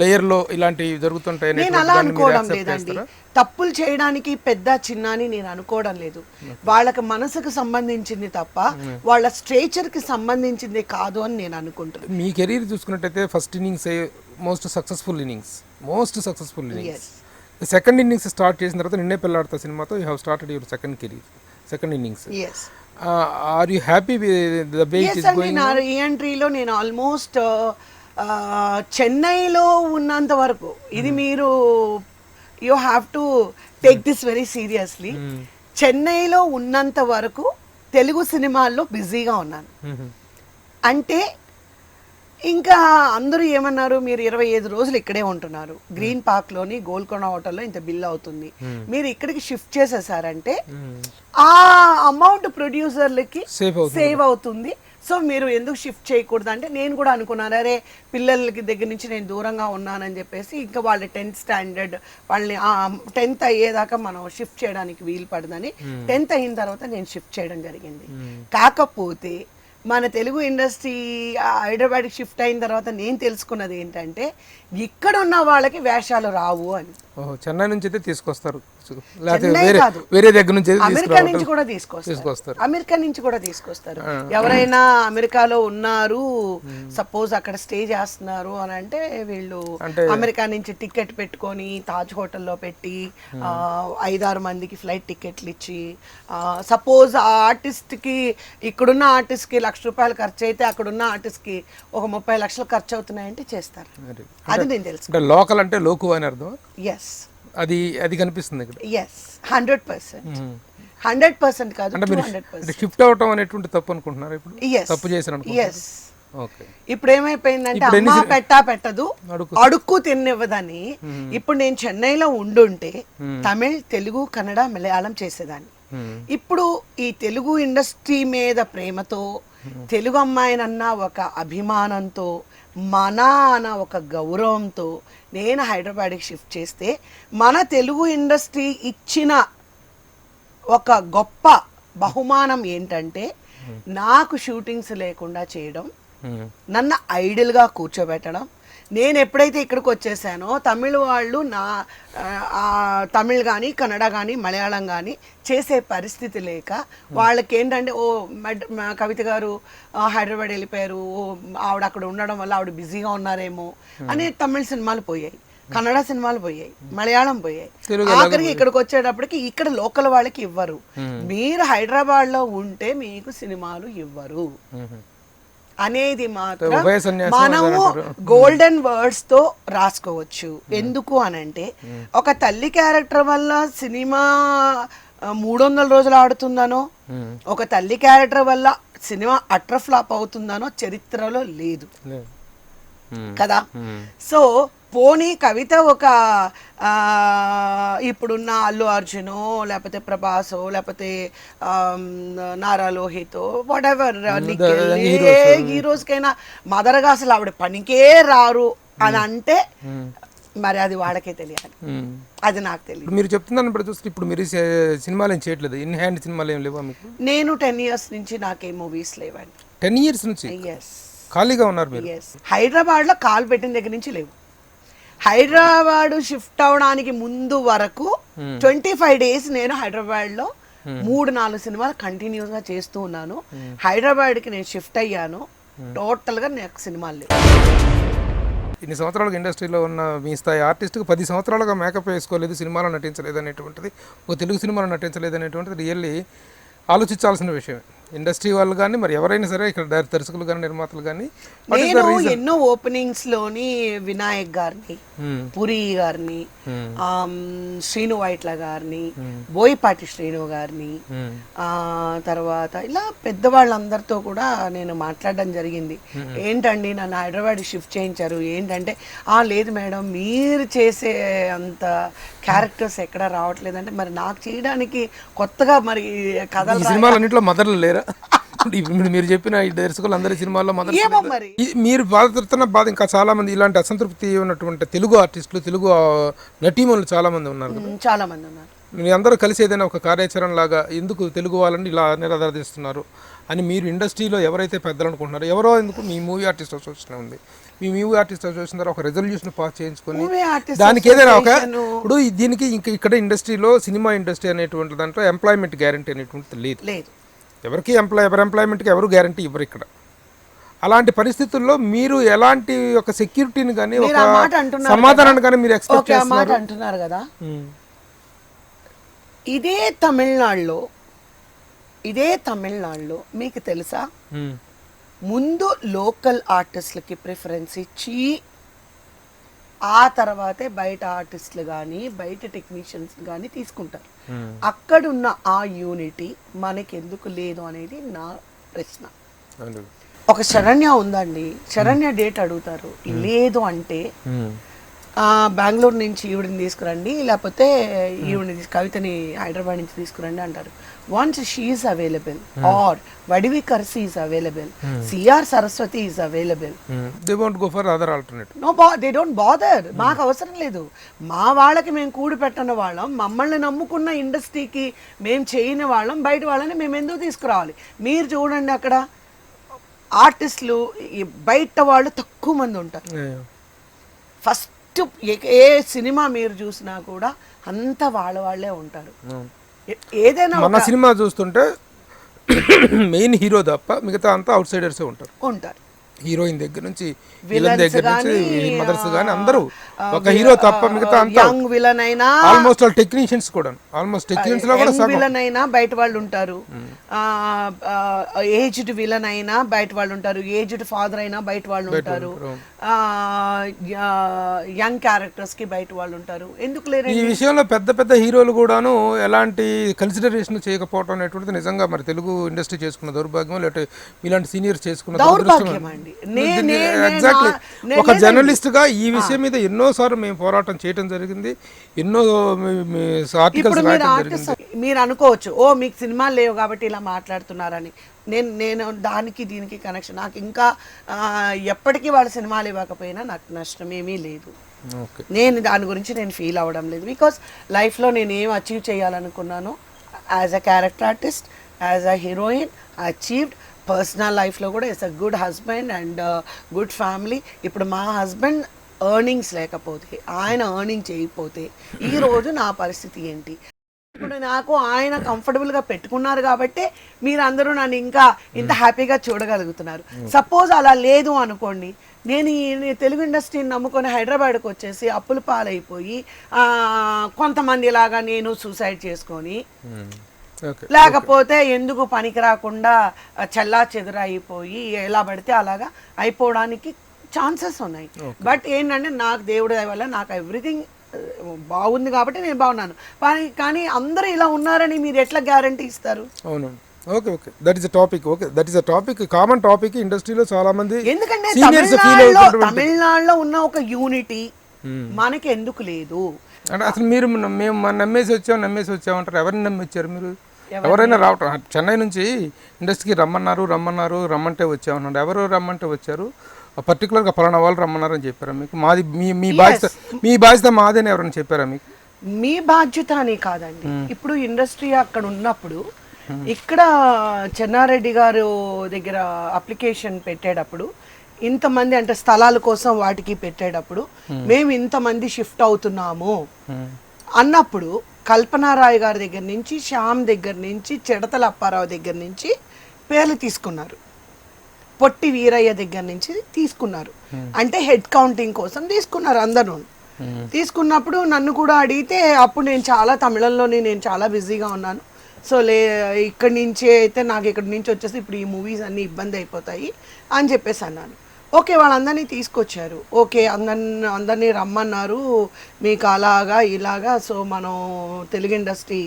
లేయర్ లో ఇలాంటివి జరుగుతుంటాయి. నేను అలా అనుకోవడం లేదండి. తప్పులు చేయడానికి పెద్ద చిన్న అని నేను అనుకోవడం లేదు. వాళ్ళకి మనసుకు సంబంధించింది తప్ప వాళ్ళ స్ట్రేచర్ కి సంబంధించింది కాదు అని నేను అనుకుంటున్నాను. మీ కెరీర్ చూసుకున్నట్టయితే first innings most successful innings, second innings start చేసిన తర్వాత నిన్నే పెళ్ళాడతా సినిమాతో you have started your second career, second innings. Are you happy with the way it is going? నా రీఎంట్రీలో నేను ఆల్మోస్ట్ చెన్నైలో ఉన్నంత వరకు, ఇది మీరు you have to take this very seriously, చెన్నైలో ఉన్నంత వరకు తెలుగు సినిమాల్లో బిజీగా ఉన్నాను. అంటే ఇంకా అందరూ ఏమన్నారు, మీరు 25 రోజులు ఇక్కడే ఉంటున్నారు, గ్రీన్ పార్క్లోని గోల్కొండ హోటల్లో ఇంత బిల్ అవుతుంది, మీరు ఇక్కడికి షిఫ్ట్ చేసేసారంటే ఆ అమౌంట్ ప్రొడ్యూసర్లకి సేవ్ అవుతుంది. సో మీరు ఎందుకు షిఫ్ట్ చేయకూడదు అంటే నేను కూడా అనుకున్నాను, అరే పిల్లలకి దగ్గర నుంచి నేను దూరంగా ఉన్నానని చెప్పేసి ఇంకా వాళ్ళ 10th స్టాండర్డ్ వాళ్ళని 10th అయ్యేదాకా మనం షిఫ్ట్ చేయడానికి వీలు పడదని 10th అయిన తర్వాత నేను షిఫ్ట్ చేయడం జరిగింది. కాకపోతే మన తెలుగు ఇండస్ట్రీ హైదరాబాద్కి షిఫ్ట్ అయిన తర్వాత నేను తెలుసుకున్నది ఏంటంటే ఇక్కడ ఉన్న వాళ్ళకి వేషాలు రావు అని. చెన్నై నుంచి అయితే తీసుకొస్తారు, వేరే దగ్గర నుంచి అమెరికా నుంచి కూడా తీసుకొస్తారు, అమెరికా నుంచి కూడా తీసుకొస్తారు. ఎవరైనా అమెరికాలో ఉన్నారు, సపోజ్ అక్కడ స్టే చేస్తున్నారు అని అంటే వీళ్ళు అమెరికా నుంచి టికెట్ పెట్టుకొని తాజ్ హోటల్లో పెట్టి 5-6 మందికి ఫ్లైట్ టికెట్లు ఇచ్చి, సపోజ్ ఆ ఆర్టిస్ట్ కి ఇక్కడున్న ఆర్టిస్ట్ కి ₹1,00,000 ఖర్చు అయితే అక్కడున్న ఆర్టిస్ట్ కి ఒక 30 లక్షలు ఖర్చు అవుతున్నాయంటే చేస్తారు. అది నేను తెలుసు. లోకల్ అంటే లోకు అని అర్థం. ఎస్, అది కనిపిస్తుంది ఇక్కడ. ఎస్, 100% కాదు, 200%. షిఫ్ట్ అవటం అనేటువంటి తప్పు అనుకుంటున్నారు ఇప్పుడు? తప్పు చేశారు. ఇప్పుడు ఏమైపోయిందంటే అమ్మ పెట్టదు అడుక్కు తిన్నివ్వదని. ఇప్పుడు నేను చెన్నైలో ఉండుంటే తమిళ్, తెలుగు, కన్నడ, మలయాళం చేసేదాన్ని. ఇప్పుడు ఈ తెలుగు ఇండస్ట్రీ మీద ప్రేమతో, తెలుగు అమ్మాయినన్న ఒక అభిమానంతో, మన అన్న ఒక గౌరవంతో నేను హైదరాబాద్కి షిఫ్ట్ చేస్తే మన తెలుగు ఇండస్ట్రీ ఇచ్చిన ఒక గొప్ప బహుమానం ఏంటంటే నాకు షూటింగ్స్ లేకుండా చేయడం, నన్ను ఐడియల్గా కూర్చోబెట్టడం. నేను ఎప్పుడైతే ఇక్కడికి వచ్చేసానో తమిళ వాళ్ళు తమిళ్ కానీ కన్నడ కానీ మలయాళం కానీ చేసే పరిస్థితి లేక వాళ్ళకి ఏంటంటే కవిత గారు హైదరాబాద్ వెళ్ళిపోయారు, ఆవిడ అక్కడ ఉండడం వల్ల ఆవిడ బిజీగా ఉన్నారేమో అని తమిళ సినిమాలు పోయాయి, కన్నడ సినిమాలు పోయాయి, మలయాళం పోయాయి. ఆఖరికి ఇక్కడికి వచ్చేటప్పటికి ఇక్కడ లోకల్ వాళ్ళకి ఇవ్వరు. మీరు హైదరాబాద్ లో ఉంటే మీకు సినిమాలు ఇవ్వరు అనేది మాత్రం మనము గోల్డెన్ వర్డ్స్ తో రాసుకోవచ్చు. ఎందుకు అనంటే ఒక తల్లి క్యారెక్టర్ వల్ల సినిమా 300 రోజులు ఆడుతుందనో, ఒక తల్లి క్యారెక్టర్ వల్ల సినిమా అట్టర్ ఫ్లాప్ అవుతుందనో చరిత్రలో లేదు కదా. సో పోనీ కవిత ఒక ఇప్పుడున్న అల్లు అర్జునో లేకపోతే ప్రభాసో లేకపోతే నారా లోహితో వాటెవర్ హీరోస్కైనా మదర్గా అసలు ఆవిడ పనికే రారు అని అంటే మరి అది వాళ్ళకే తెలియాలి, అది నాకు తెలియదు. మీరు చెప్తున్నాను ఇప్పుడు చూస్తే ఇప్పుడు మీరు సినిమాలు ఏం చేయట్లేదు, ఇన్ హ్యాండ్ సినిమాలు ఏం లేవా మీకు? నేను 10 years నుంచి నాకే మూవీస్ లేవండి. 10 years నుంచి ఖాళీగా ఉన్నారు మీరు? హైదరాబాద్ లో కాలు పెట్టిన దగ్గర నుంచి లేవు. హైదరాబాద్ షిఫ్ట్ అవడానికి ముందు వరకు 25 days నేను హైదరాబాద్ లో 3-4 సినిమాలు కంటిన్యూస్గా చేస్తూ ఉన్నాను. హైదరాబాద్కి నేను షిఫ్ట్ అయ్యాను, టోటల్గా నాకు సినిమాలు లేవు. ఇన్ని సంవత్సరాలుగా ఇండస్ట్రీలో ఉన్న మీ స్థాయి ఆర్టిస్ట్కి 10 సంవత్సరాలుగా మేకప్ వేసుకోలేదు, సినిమాలో నటించలేదు అనేటువంటిది, ఒక తెలుగు సినిమాలో నటించలేదు అనేటువంటిది రియల్లీ ఆలోచించాల్సిన విషయం. ఇండస్ట్రీ వాళ్ళు కానీ మరి ఎవరైనా సరే ఇక్కడ దర్శకులు కానీ నిర్మాతలు కానీ నేను ఎన్నో ఓపెనింగ్స్ లోని వినాయక్ గారిని, పురి గారిని, శ్రీను వైట్ల గారిని, బోయపాటి శ్రీను గారిని, తర్వాత ఇలా పెద్దవాళ్ళందరితో కూడా నేను మాట్లాడడం జరిగింది. ఏంటండి నన్ను హైదరాబాద్ షిఫ్ట్ చేయించారు ఏంటంటే, లేదు మేడం మీరు చేసే అంత క్యారెక్టర్స్ ఎక్కడ రావట్లేదంటే, మరి నాకు చేయడానికి కొత్తగా మరి కథలు సినిమాలన్నింటిలో మదర్లు లేరా? మీరు చెప్పిన ఈ దర్శకులు అందరి సినిమాల్లో మీరు బాధపడుతున్న బాధ ఇంకా చాలా మంది ఇలాంటి అసంతృప్తి ఉన్నటువంటి తెలుగు ఆర్టిస్టులు, తెలుగు నటీమణులు చాలా మంది ఉన్నారు. చాలా మంది ఉన్నారు. మీరు అందరూ కలిసి ఏదైనా ఒక కార్యాచరణ లాగా ఎందుకు తెలుగు వాళ్ళని ఇలా నిరాదరిస్తున్నారు అని మీరు ఇండస్ట్రీలో ఎవరైతే పెద్దలు అనుకుంటున్నారో, ఎవరో ఎందుకు మీ మూవీ ఆర్టిస్ట్ అసోసియేషన్ ఉంది, మీ మూవీ ఆర్టిస్ట్ అసోసియేషన్ ద్వారా ఒక రెజల్యూషన్ పాస్ చేయించుకొని దానికి ఏదైనా ఒక ఇప్పుడు దీనికి ఇంకా ఇక్కడ ఇండస్ట్రీలో సినిమా ఇండస్ట్రీ అనేటువంటి దాంట్లో ఎంప్లాయ్మెంట్ గ్యారంటీ అనేటువంటిది లేదు. ఎవరికి ఎవరి ఎంప్లాయ్మెంట్కి ఎవరు గ్యారంటీ ఇవ్వరు ఇక్కడ. అలాంటి పరిస్థితుల్లో మీరు ఎలాంటి ఒక సెక్యూరిటీని కానీ ఒక సమాధానాన్ని కానీ మీరు ఎక్స్పెక్ట్ అంటున్నారు కదా. ఇదే తమిళనాడులో మీకు తెలుసా, ముందు లోకల్ ఆర్టిస్టులకి ప్రిఫరెన్స్ ఇచ్చి ఆ తర్వాతే బయట ఆర్టిస్టులు కానీ బయట టెక్నీషియన్స్ కానీ తీసుకుంటారు. అక్కడున్న ఆ యూనిటీ మనకెందుకు లేదు అనేది నా ప్రశ్న. ఒక శరణ్య ఉందండి, శరణ్య డేట్ అడుగుతారు, లేదు అంటే బెంగళూరు నుంచి ఈవిడిని తీసుకురండి, లేకపోతే ఈవిడిని కవితని హైదరాబాద్ నుంచి తీసుకురండి అంటారు. Once she is available or Vadivukkarasi is available, C R Saraswathi is available, they won't go for other alternative. They don't bother. మాకు అవసరం లేదు. మా వాళ్ళకి మేము కూడి పెట్టిన వాళ్ళం, మమ్మల్ని నమ్ముకున్న ఇండస్ట్రీకి మేము చేయని వాళ్ళం, బయట వాళ్ళని మేము ఎందుకు తీసుకురావాలి? మీరు చూడండి, అక్కడ ఆర్టిస్టులు బయట వాళ్ళు తక్కువ మంది ఉంటారు. ఫస్ట్ ఏ సినిమా మీరు చూసినా కూడా అంతా వాళ్ళే ఉంటారు. ఏదైనా మన సినిమా చూస్తుంటే మెయిన్ హీరో తప్ప మిగతా అంతా అవుట్ సైడర్సే ఉంటారు. హీరోయిన్ దగ్గర నుంచి విలన్ దగ్గర నుంచి మదర్స్ గానీ అందరూ ఒక హీరో తప్ప మిగతా అంతా యంగ్ విలన్ అయినా ఆల్మోస్ట్ ఆల్ టెక్నీషియన్స్ కూడా ఆల్మోస్ట్ టెక్నీషియన్స్ లో కూడా సగం విలన్ అయినా బయట వాళ్ళు ఉంటారు, ఏజ్డ్ విలన్ అయినా బయట వాళ్ళు ఉంటారు, ఏజ్డ్ ఫాదర్ అయినా బయట వాళ్ళు ఉంటారు, యంగ్ క్యారెక్టర్స్ కి బయట వాళ్ళు ఉంటారు. ఎందుకు లేరు? ఈ విషయంలో పెద్ద పెద్ద హీరోలు కూడాను ఎలాంటి కన్సిడరేషన్ చేయకపోవడం అనేటువంటిది నిజంగా మరి తెలుగు ఇండస్ట్రీ చేసుకున్న దౌర్భాగ్యం, లేకపోతే ఇలాంటి సీనియర్స్ చేసుకున్న దౌర్భాగ్యం అండి. ఎగ్జాక్ట్లీ ఒక జర్నలిస్ట్ గా ఈ విషయం మీద ఎన్నోసార్లు మేము పోరాటం చేయడం జరిగింది, ఎన్నో ఆర్టికల్స్ రాయడం జరిగింది. మీరు అనుకోవచ్చు, మీకు సినిమాలు లేవు కాబట్టి ఇలా మాట్లాడుతున్నారని. నేను దానికి దీనికి కనెక్షన్, నాకు ఇంకా ఎప్పటికీ వాళ్ళ సినిమాలు ఇవ్వకపోయినా నాకు నష్టం ఏమీ లేదు. నేను దాని గురించి నేను ఫీల్ అవ్వడం లేదు. బికాస్ లైఫ్లో నేను ఏం అచీవ్ చేయాలనుకున్నానో as a character artist, as a heroine achieved. Personal లైఫ్లో కూడా it's a good husband and good family. ఇప్పుడు మా హస్బెండ్ ఎర్నింగ్స్ లేకపోతే, ఆయన ఎర్నింగ్ చేయకపోతే ఈరోజు నా పరిస్థితి ఏంటి? ఇప్పుడు నాకు ఆయన కంఫర్టబుల్గా పెట్టుకున్నారు కాబట్టి మీరు అందరూ నన్ను ఇంకా ఇంత హ్యాపీగా చూడగలుగుతున్నారు. సపోజ్ అలా లేదు అనుకోండి, నేను ఈ తెలుగు ఇండస్ట్రీని నమ్ముకొని హైదరాబాద్కి వచ్చేసి అప్పుల పాలైపోయి కొంతమంది లాగా నేను సూసైడ్ చేసుకొని, లేకపోతే ఎందుకు పనికి రాకుండా చెల్లా చెదురు అయిపోయి ఎలా పడితే అలాగా అయిపోవడానికి ఛాన్సెస్ ఉన్నాయి. బట్ ఏంటంటే నాకు దేవుడి దయ వల్ల నాకు ఎవ్రీథింగ్ బాగుంది కాబట్టి నేను బాగున్నాను. కానీ అందరూ ఇలా ఉన్నారని మీరు ఎట్లా గ్యారంటీ ఇస్తారు? అవును, okay okay, that is a topic, common topic ఇండస్ట్రీలో చాలా మంది. ఎందుకంటే తమిళనాడులో ఉన్న ఒక యూనిటీ మనకి ఎందుకు లేదు అంటే అసలు మీరు మేము నమ్మేసి వచ్చామంటారు. ఎవరిని నమ్మిచ్చారు మీరు? ఎవరైనా రావటం చెన్నై నుంచి ఇండస్ట్రీకి రమ్మంటే వచ్చామన్నారు. ఎవరు రమ్మంటే వచ్చారు? పర్టికులర్గా పలానా వాళ్ళు రమ్మన్నారని చెప్పారా మీకు? మాది మీ బాధ్యత మాదని ఎవరైనా చెప్పారా మీకు? మీ బాధ్యత అని కాదండి. ఇప్పుడు ఇండస్ట్రీ అక్కడ ఉన్నప్పుడు, ఇక్కడ చెన్నారెడ్డి గారు దగ్గర అప్లికేషన్ పెట్టేటప్పుడు ఇంతమంది అంటే స్థలాల కోసం వాటికి పెట్టేటప్పుడు మేము ఇంతమంది షిఫ్ట్ అవుతున్నాము అన్నప్పుడు కల్పనారాయ్ గారి దగ్గర నుంచి, శ్యామ్ దగ్గర నుంచి, చిడతల అప్పారావు దగ్గర నుంచి పేర్లు తీసుకున్నారు. పొట్టి వీరయ్య దగ్గర నుంచి తీసుకున్నారు. అంటే హెడ్ కౌంటింగ్ కోసం తీసుకున్నారు అందరూ. తీసుకున్నప్పుడు నన్ను కూడా అడిగితే అప్పుడు నేను చాలా తమిళంలోనే నేను చాలా బిజీగా ఉన్నాను. సో ఇక్కడి నుంచే అయితే నాకు ఇక్కడి నుంచి వచ్చేసి ఇప్పుడు ఈ మూవీస్ అన్నీ ఇబ్బంది అయిపోతాయి అని చెప్పేసి అన్నాను. ఓకే, వాళ్ళందరినీ తీసుకొచ్చారు. ఓకే, అందరినీ రమ్మన్నారు, మీకు అలాగా ఇలాగా. సో మనం తెలుగు ఇండస్ట్రీ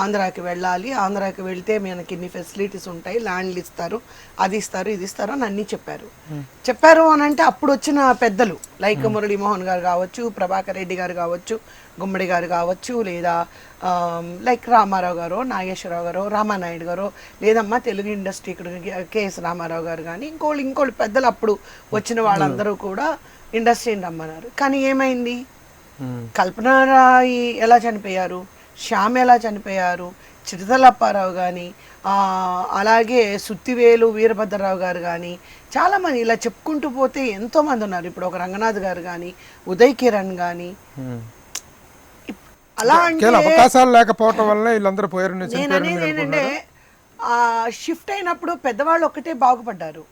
ఆంధ్రాకి వెళ్ళాలి, ఆంధ్రాకి వెళ్తే మనకి ఇన్ని ఫెసిలిటీస్ ఉంటాయి, ల్యాండ్లు ఇస్తారు, అది ఇస్తారు, ఇది ఇస్తారు అని అన్నీ చెప్పారు అని అంటే అప్పుడు వచ్చిన పెద్దలు లైక్ మురళీమోహన్ గారు కావచ్చు, ప్రభాకర్ రెడ్డి గారు కావచ్చు, గుమ్మడి గారు కావచ్చు, లేదా లైక్ రామారావు గారు, నాగేశ్వరరావు గారు, రామానాయుడు గారు, లేదమ్మా తెలుగు ఇండస్ట్రీ ఇక్కడ కేఎస్ రామారావు గారు కానీ ఇంకోళ్ళు పెద్దలు అప్పుడు వచ్చిన వాళ్ళందరూ కూడా ఇండస్ట్రీని రమ్మన్నారు. కానీ ఏమైంది, కల్పనారాయి ఎలా చనిపోయారు, శ్యామ్ ఎలా చనిపోయారు, చిడతల అప్పారావు కానీ, అలాగే సుత్తివేలు వీరభద్రరావు గారు కానీ, చాలామంది ఇలా చెప్పుకుంటూ పోతే ఎంతోమంది ఉన్నారు. ఇప్పుడు ఒక రంగనాథ్ గారు కానీ, ఉదయ్ కిరణ్ కానీ, అలా అంటే అవకాశాలు లేకపోవటం వల్ల వీళ్ళందరూ పోయారు. నేను అనేది ఏంటంటే షిఫ్ట్ అయినప్పుడు పెద్దవాళ్ళు ఒక్కటే బాగుపడ్డారు.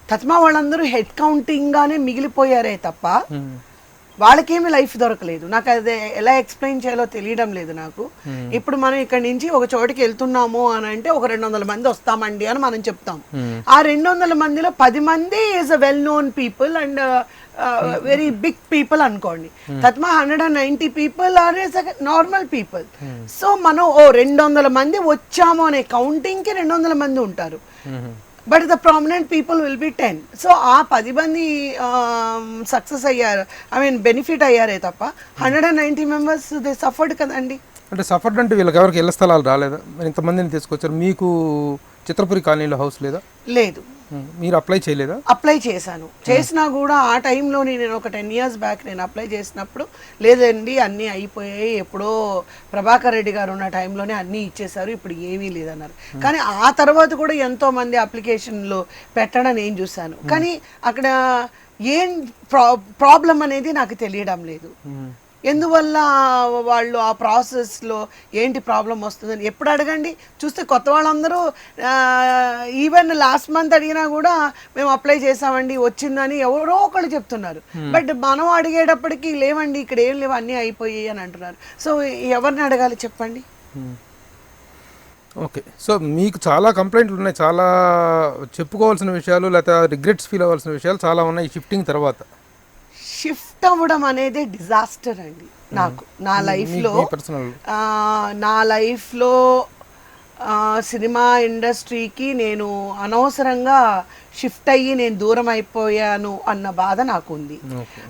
తత్మా వాళ్ళందరూ హెడ్ కౌంటింగ్ గానే మిగిలిపోయారే తప్ప వాళ్ళకేమీ లైఫ్ దొరకలేదు. నాకు అది ఎలా ఎక్స్ప్లెయిన్ చేయాలో తెలియడం లేదు నాకు. ఇప్పుడు మనం ఇక్కడ నుంచి ఒక చోటికి వెళ్తున్నాము అని అంటే ఒక 200 మంది వస్తామండి అని మనం చెప్తాం. ఆ 200 మందిలో 10 మంది is a well known people and very big people అనుకోండి. తత్మా 190 people are normal people. So మనం 200 మంది వచ్చాము అనే కౌంటింగ్ కి 200 మంది ఉంటారు. But the prominent people will be 10. So ఆ 10 మంది సక్సెస్ అయ్యారు, ఐ మీన్ బెనిఫిట్ అయ్యారే తప్ప 190 మెంబర్స్ దే సఫర్డ్ కదండి. అంటే సఫర్డ్ అంటే వీళ్ళకి ఎవరికి ఇళ్ల స్థలాలు రాలేదా? మరి ఇంతమందిని తీసుకొచ్చారు. మీకు చిత్రపురి కాలనీలో హౌస్ లేదా? లేదు. మీరు అప్లై చేయలేదా? అప్లై చేశాను. చేసినా కూడా ఆ టైంలో నేను ఒక 10 years బ్యాక్ నేను అప్లై చేసినప్పుడు లేదండి అన్నీ అయిపోయాయి, ఎప్పుడో ప్రభాకర్ రెడ్డి గారు ఉన్న టైంలోనే అన్నీ ఇచ్చేశారు, ఇప్పుడు ఏమీ లేదన్నారు. కానీ ఆ తర్వాత కూడా ఎంతో మంది అప్లికేషన్లు పెట్టడం నేను చూశాను. కానీ అక్కడ ఏం ప్రాబ్లం అనేది నాకు తెలియడం లేదు. ఎందువల్ల వాళ్ళు ఆ ప్రాసెస్లో ఏంటి ప్రాబ్లం వస్తుందని ఎప్పుడు అడగండి. చూస్తే కొత్త వాళ్ళందరూ ఈవెన్ లాస్ట్ మంత్ అడిగినా కూడా మేము అప్లై చేసామండి వచ్చిందని ఎవరో ఒకళ్ళు చెప్తున్నారు. బట్ మనం అడిగేటప్పటికి లేవండి ఇక్కడ ఏం లేవు అన్నీ అయిపోయాయి అని అంటున్నారు. సో ఎవరిని అడగాలి చెప్పండి. ఓకే, సో మీకు చాలా కంప్లైంట్లు ఉన్నాయి, చాలా చెప్పుకోవాల్సిన విషయాలు లేకపోతే రిగ్రెట్స్ ఫీల్ అవ్వాల్సిన విషయాలు చాలా ఉన్నాయి షిఫ్టింగ్ తర్వాత. షిఫ్ట్ అవ్వడం అనేది డిజాస్టర్ అండి నాకు నా లైఫ్లో. సినిమా ఇండస్ట్రీకి నేను అనవసరంగా షిఫ్ట్ అయ్యి నేను దూరం అయిపోయాను అన్న బాధ నాకు ఉంది.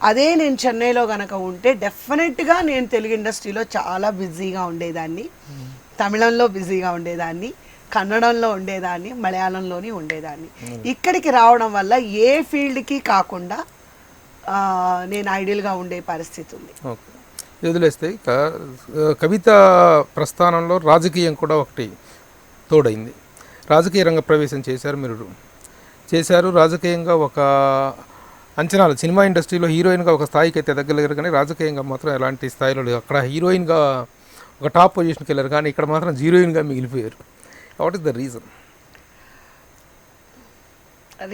అదే నేను చెన్నైలో కనుక ఉంటే డెఫినెట్గా నేను తెలుగు ఇండస్ట్రీలో చాలా బిజీగా ఉండేదాన్ని, తమిళంలో బిజీగా ఉండేదాన్ని, కన్నడంలో ఉండేదాన్ని, మలయాళంలోని ఉండేదాన్ని. ఇక్కడికి రావడం వల్ల ఏ ఫీల్డ్కి కాకుండా నేను ఐడియల్గా ఉండే పరిస్థితి ఉంది. ఓకే, వదిలేస్తే కవిత ప్రస్థానంలో రాజకీయం కూడా ఒకటి తోడైంది. రాజకీయ రంగ ప్రవేశం చేశారు. రాజకీయంగా ఒక అంచనాలు సినిమా ఇండస్ట్రీలో హీరోయిన్గా ఒక స్థాయికి అయితే ఎదగలిగారు, కానీ రాజకీయంగా మాత్రం ఎలాంటి స్థాయిలో లేదు. అక్కడ హీరోయిన్గా ఒక టాప్ పొజిషన్కి వెళ్ళారు, కానీ ఇక్కడ మాత్రం జీరోయిన్గా మిగిలిపోయారు. వాట్ ఈస్ ద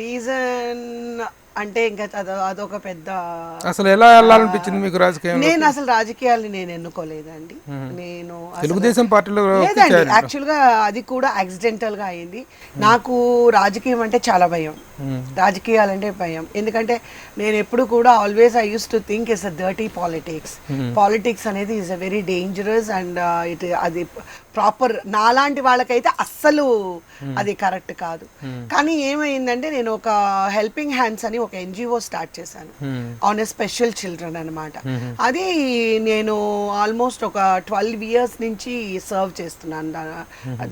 రీజన్ అంటే ఇంకా అదొక పెద్ద అసలు ఎలా వెళ్ళాలనిపించింది మీకు రాజకీయం? నేను అసలు రాజకీయాల్ని నేను ఎన్నుకోలేదండి. నేను తెలుగుదేశం పార్టీలో లేదండి, యాక్చువల్గా అది కూడా యాక్సిడెంటల్ గా అయింది. నాకు రాజకీయం అంటే చాలా భయం, రాజకీయాలంటే భయం. ఎందుకంటే నేను ఎప్పుడు కూడా always I used to think it's a dirty politics అనేది is a very dangerous and అది ప్రాపర్ నాలాంటి వాళ్ళకైతే అస్సలు అది కరెక్ట్ కాదు. కానీ ఏమైందంటే నేను ఒక హెల్పింగ్ హ్యాండ్స్ అని ఒక NGO స్టార్ట్ చేశాను ఆన్ ఎ స్పెషల్ చిల్డ్రన్ అనమాట. అది నేను ఆల్మోస్ట్ ఒక 12 years నుంచి సర్వ్ చేస్తున్నాను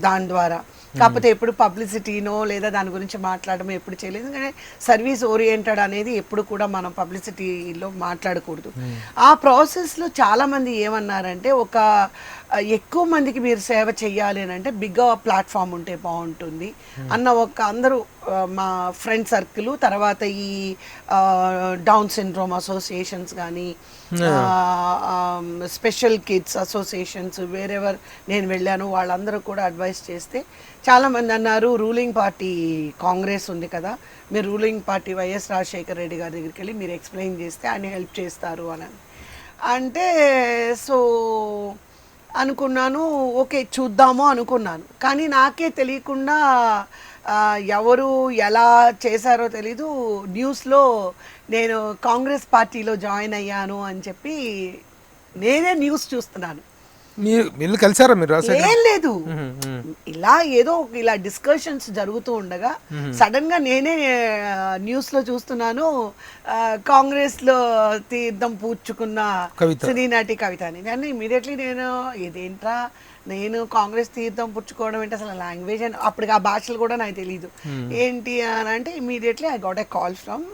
దాని ద్వారా. కాకపోతే ఎప్పుడు పబ్లిసిటీనో లేదా దాని గురించి మాట్లాడడం ఎప్పుడు చేయలేదు. కానీ సర్వీస్ ఓరియంటెడ్ అనేది ఎప్పుడు కూడా మనం పబ్లిసిటీలో మాట్లాడకూడదు. ఆ ప్రాసెస్లో చాలామంది ఏమన్నారంటే ఒక ఎక్కువ మందికి మీరు సేవ చేయాలి అని అంటే బిగ్గా ప్లాట్ఫామ్ ఉంటే బాగుంటుంది అన్న ఒక అందరూ మా ఫ్రెండ్ సర్కిల్, తర్వాత ఈ డౌన్ సిండ్రోమ్ అసోసియేషన్స్ కానీ స్పెషల్ కిడ్స్ అసోసియేషన్స్ వేరెవర్ నేను వెళ్ళాను, వాళ్ళందరూ కూడా అడ్వైస్ చేస్తే చాలామంది అన్నారు రూలింగ్ పార్టీ కాంగ్రెస్ ఉంది కదా, మీరు ruling party YS Rajasekhara Reddy గారి దగ్గరికి వెళ్ళి మీరు ఎక్స్ప్లెయిన్ చేస్తే ఆయన హెల్ప్ చేస్తారు అని అంటే, సో అనుకున్నాను ఓకే చూద్దాము అనుకున్నాను. కానీ నాకే తెలియకుండా ఎవరు ఎలా చేశారో తెలీదు, న్యూస్లో నేను కాంగ్రెస్ పార్టీలో జాయిన్ అయ్యాను అని చెప్పి నేనే న్యూస్ చూస్తున్నాను. మీరు కలిసారా మీరు? ఏం లేదు, ఇలా ఏదో ఇలా డిస్కషన్స్ జరుగుతూ ఉండగా సడన్ గా నేనే న్యూస్ లో చూస్తున్నాను కాంగ్రెస్ లో తీర్థం పూడ్చుకున్న సినీనటి కవిత అని. నేను ఇమీడియట్లీ నేను ఇదేంట్రా, నేను కాంగ్రెస్ తీర్థం పుచ్చుకోవడం ఏంటి అసలు లాంగ్వేజ్ అని, అప్పటికి ఆ భాషలు కూడా నాకు తెలియదు ఏంటి అని అంటే immediately I got a call from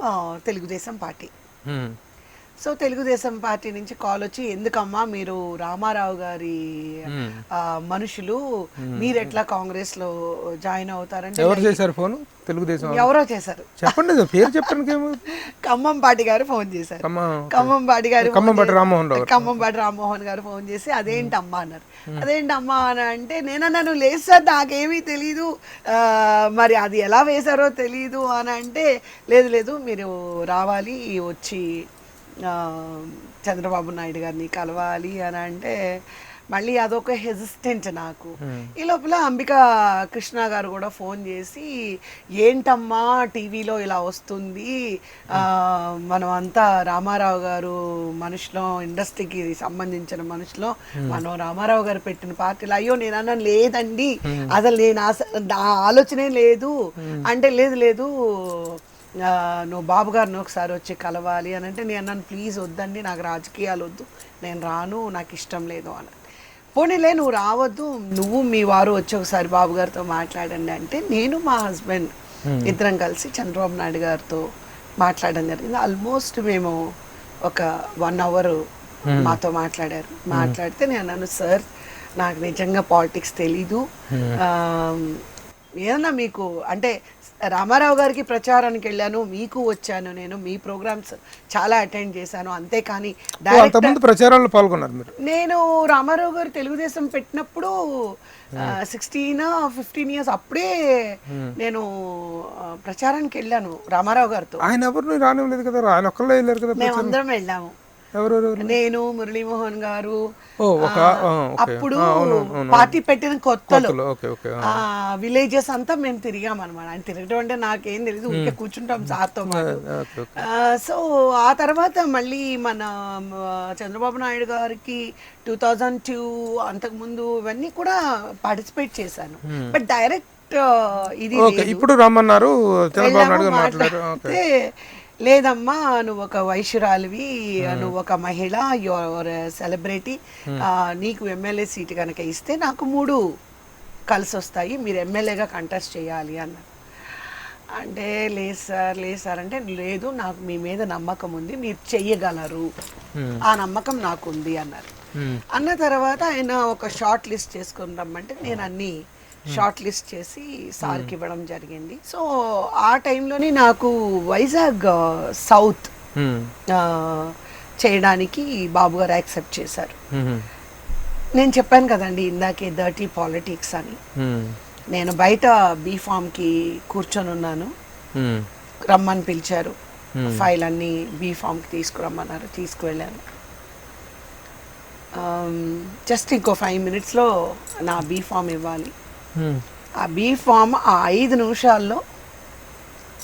Telugu Desam party. So Telugu Desam party నుంచి కాల్ వచ్చి, ఎందుకమ్మా మీరు రామారావు గారి మనుషులు, మీరు ఎట్లా కాంగ్రెస్ లో జాయిన్ అవుతారంటే, ఎవరు చేశారు ఫోన్? తెలుగుదేశం ఎవరో చేశారు, చెప్పండి పేరు చెప్పండి. ఖమ్మం పాటి గారు ఫోన్ చేశారు. ఖమ్మంపాటి రామ్మోహన్ గారు ఫోన్ చేసి అదేంటమ్మా అన్నారు. అదేంటమ్మా అని అంటే నేనన్నాను లేదు సార్ నాకేమీ తెలీదు, మరి అది ఎలా వేశారో తెలీదు అని అంటే, లేదు మీరు రావాలి వచ్చి చంద్రబాబు నాయుడు గారిని కలవాలి అని అంటే మళ్ళీ అదొక హెజిస్టెంట్ నాకు. ఈ లోపల అంబికా కృష్ణ గారు కూడా ఫోన్ చేసి, ఏంటమ్మా టీవీలో ఇలా వస్తుంది, మనం అంతా రామారావు గారు మనుషులో, ఇండస్ట్రీకి సంబంధించిన మనుషులో, మనం రామారావు గారు పెట్టిన పార్టీలో. అయ్యో నేను అన్నాను లేదండి అసలు నేను నా ఆలోచనే లేదు అంటే, లేదు నువ్వు బాబు గారిని ఒకసారి వచ్చి కలవాలి అని అంటే, నేను అన్నాను ప్లీజ్ వద్దండి నాకు రాజకీయాలు వద్దు, నేను రాను, నాకు ఇష్టం లేదు అని. పోనీలే నువ్వు రావద్దు, నువ్వు మీ వారు వచ్చి ఒకసారి బాబు గారితో మాట్లాడండి అంటే, నేను మా హస్బెండ్ ఇద్దరం కలిసి చంద్రబాబు నాయుడు గారితో మాట్లాడడం జరిగింది. ఆల్మోస్ట్ మేము ఒక 1 hour మాతో మాట్లాడారు. మాట్లాడితే నేను అన్నాను సార్ నాకు నిజంగా పాలిటిక్స్ తెలీదు, ఏదన్నా మీకు అంటే రామారావు గారికి ప్రచారానికి వెళ్ళాను, మీకు వచ్చాను, నేను మీ ప్రోగ్రామ్స్ చాలా అటెండ్ చేశాను, అంతేకాని ప్రచారాల్లో పాల్గొన్నారు మీరు? నేను రామారావు గారు తెలుగుదేశం పెట్టినప్పుడు 16-15 years అప్పుడే నేను ప్రచారానికి వెళ్ళాను రామారావు గారితో. ఆయన ఎవరు రానివ్వలేదు కదా, ఆయన ఒక్కళ్ళే వెళ్ళారు కదా? మేమందరం వెళ్ళాము, నేను మురళీమోహన్ గారు. అప్పుడు పార్టీ పెట్టిన కొత్తలో విలేజెస్ అంతా మేము తిరిగాం అనమాట. ఆయన తిరగడం అంటే నాకేం తెలియదు, ఊరికే కూర్చుంటాం సార్తో పాటు. సో ఆ తర్వాత మళ్ళీ మన చంద్రబాబు నాయుడు గారికి 2002 అంతకుముందు ఇవన్నీ కూడా పార్టిసిపేట్ చేశాను, బట్ డైరెక్ట్ ఇది ఇప్పుడు రమ్మన్నారు చంద్రబాబు నాయుడు మాట్లాడితే, లేదమ్మా నువ్వు ఒక వైశ్యురాలివి, నువ్వు ఒక మహిళ, యువర్ సెలబ్రిటీ, నీకు ఎమ్మెల్యే సీటు కనుక ఇస్తే నాకు 3 కలిసి వస్తాయి, మీరు ఎమ్మెల్యేగా కంటెస్ట్ చేయాలి అన్నారు. అంటే లేదు సార్ అంటే, లేదు నాకు మీ మీద నమ్మకం ఉంది, మీరు చెయ్యగలరు, ఆ నమ్మకం నాకు ఉంది అన్నారు. అన్న తర్వాత ఆయన ఒక షార్ట్ లిస్ట్ చేసుకుని రమ్మంటే నేను అన్ని షార్ట్ లిస్ట్ చేసి సార్కి ఇవ్వడం జరిగింది. సో ఆ టైంలోనే నాకు వైజాగ్ సౌత్ చేయడానికి బాబు గారు యాక్సెప్ట్ చేశారు. నేను చెప్పాను కదండి ఇందాకే డర్టీ పాలిటిక్స్ అని, నేను బయట బీఫామ్కి కూర్చొని ఉన్నాను, రమ్మని పిలిచారు, ఫైల్ అన్ని బీఫామ్కి తీసుకురమ్మన్నారు, తీసుకువెళ్ళాను. జస్ట్ ఇంకో 5 minutesలో నా బీఫామ్ ఇవ్వాలి. ఆ బీఫామ్ ఆ 5 నిమిషాల్లో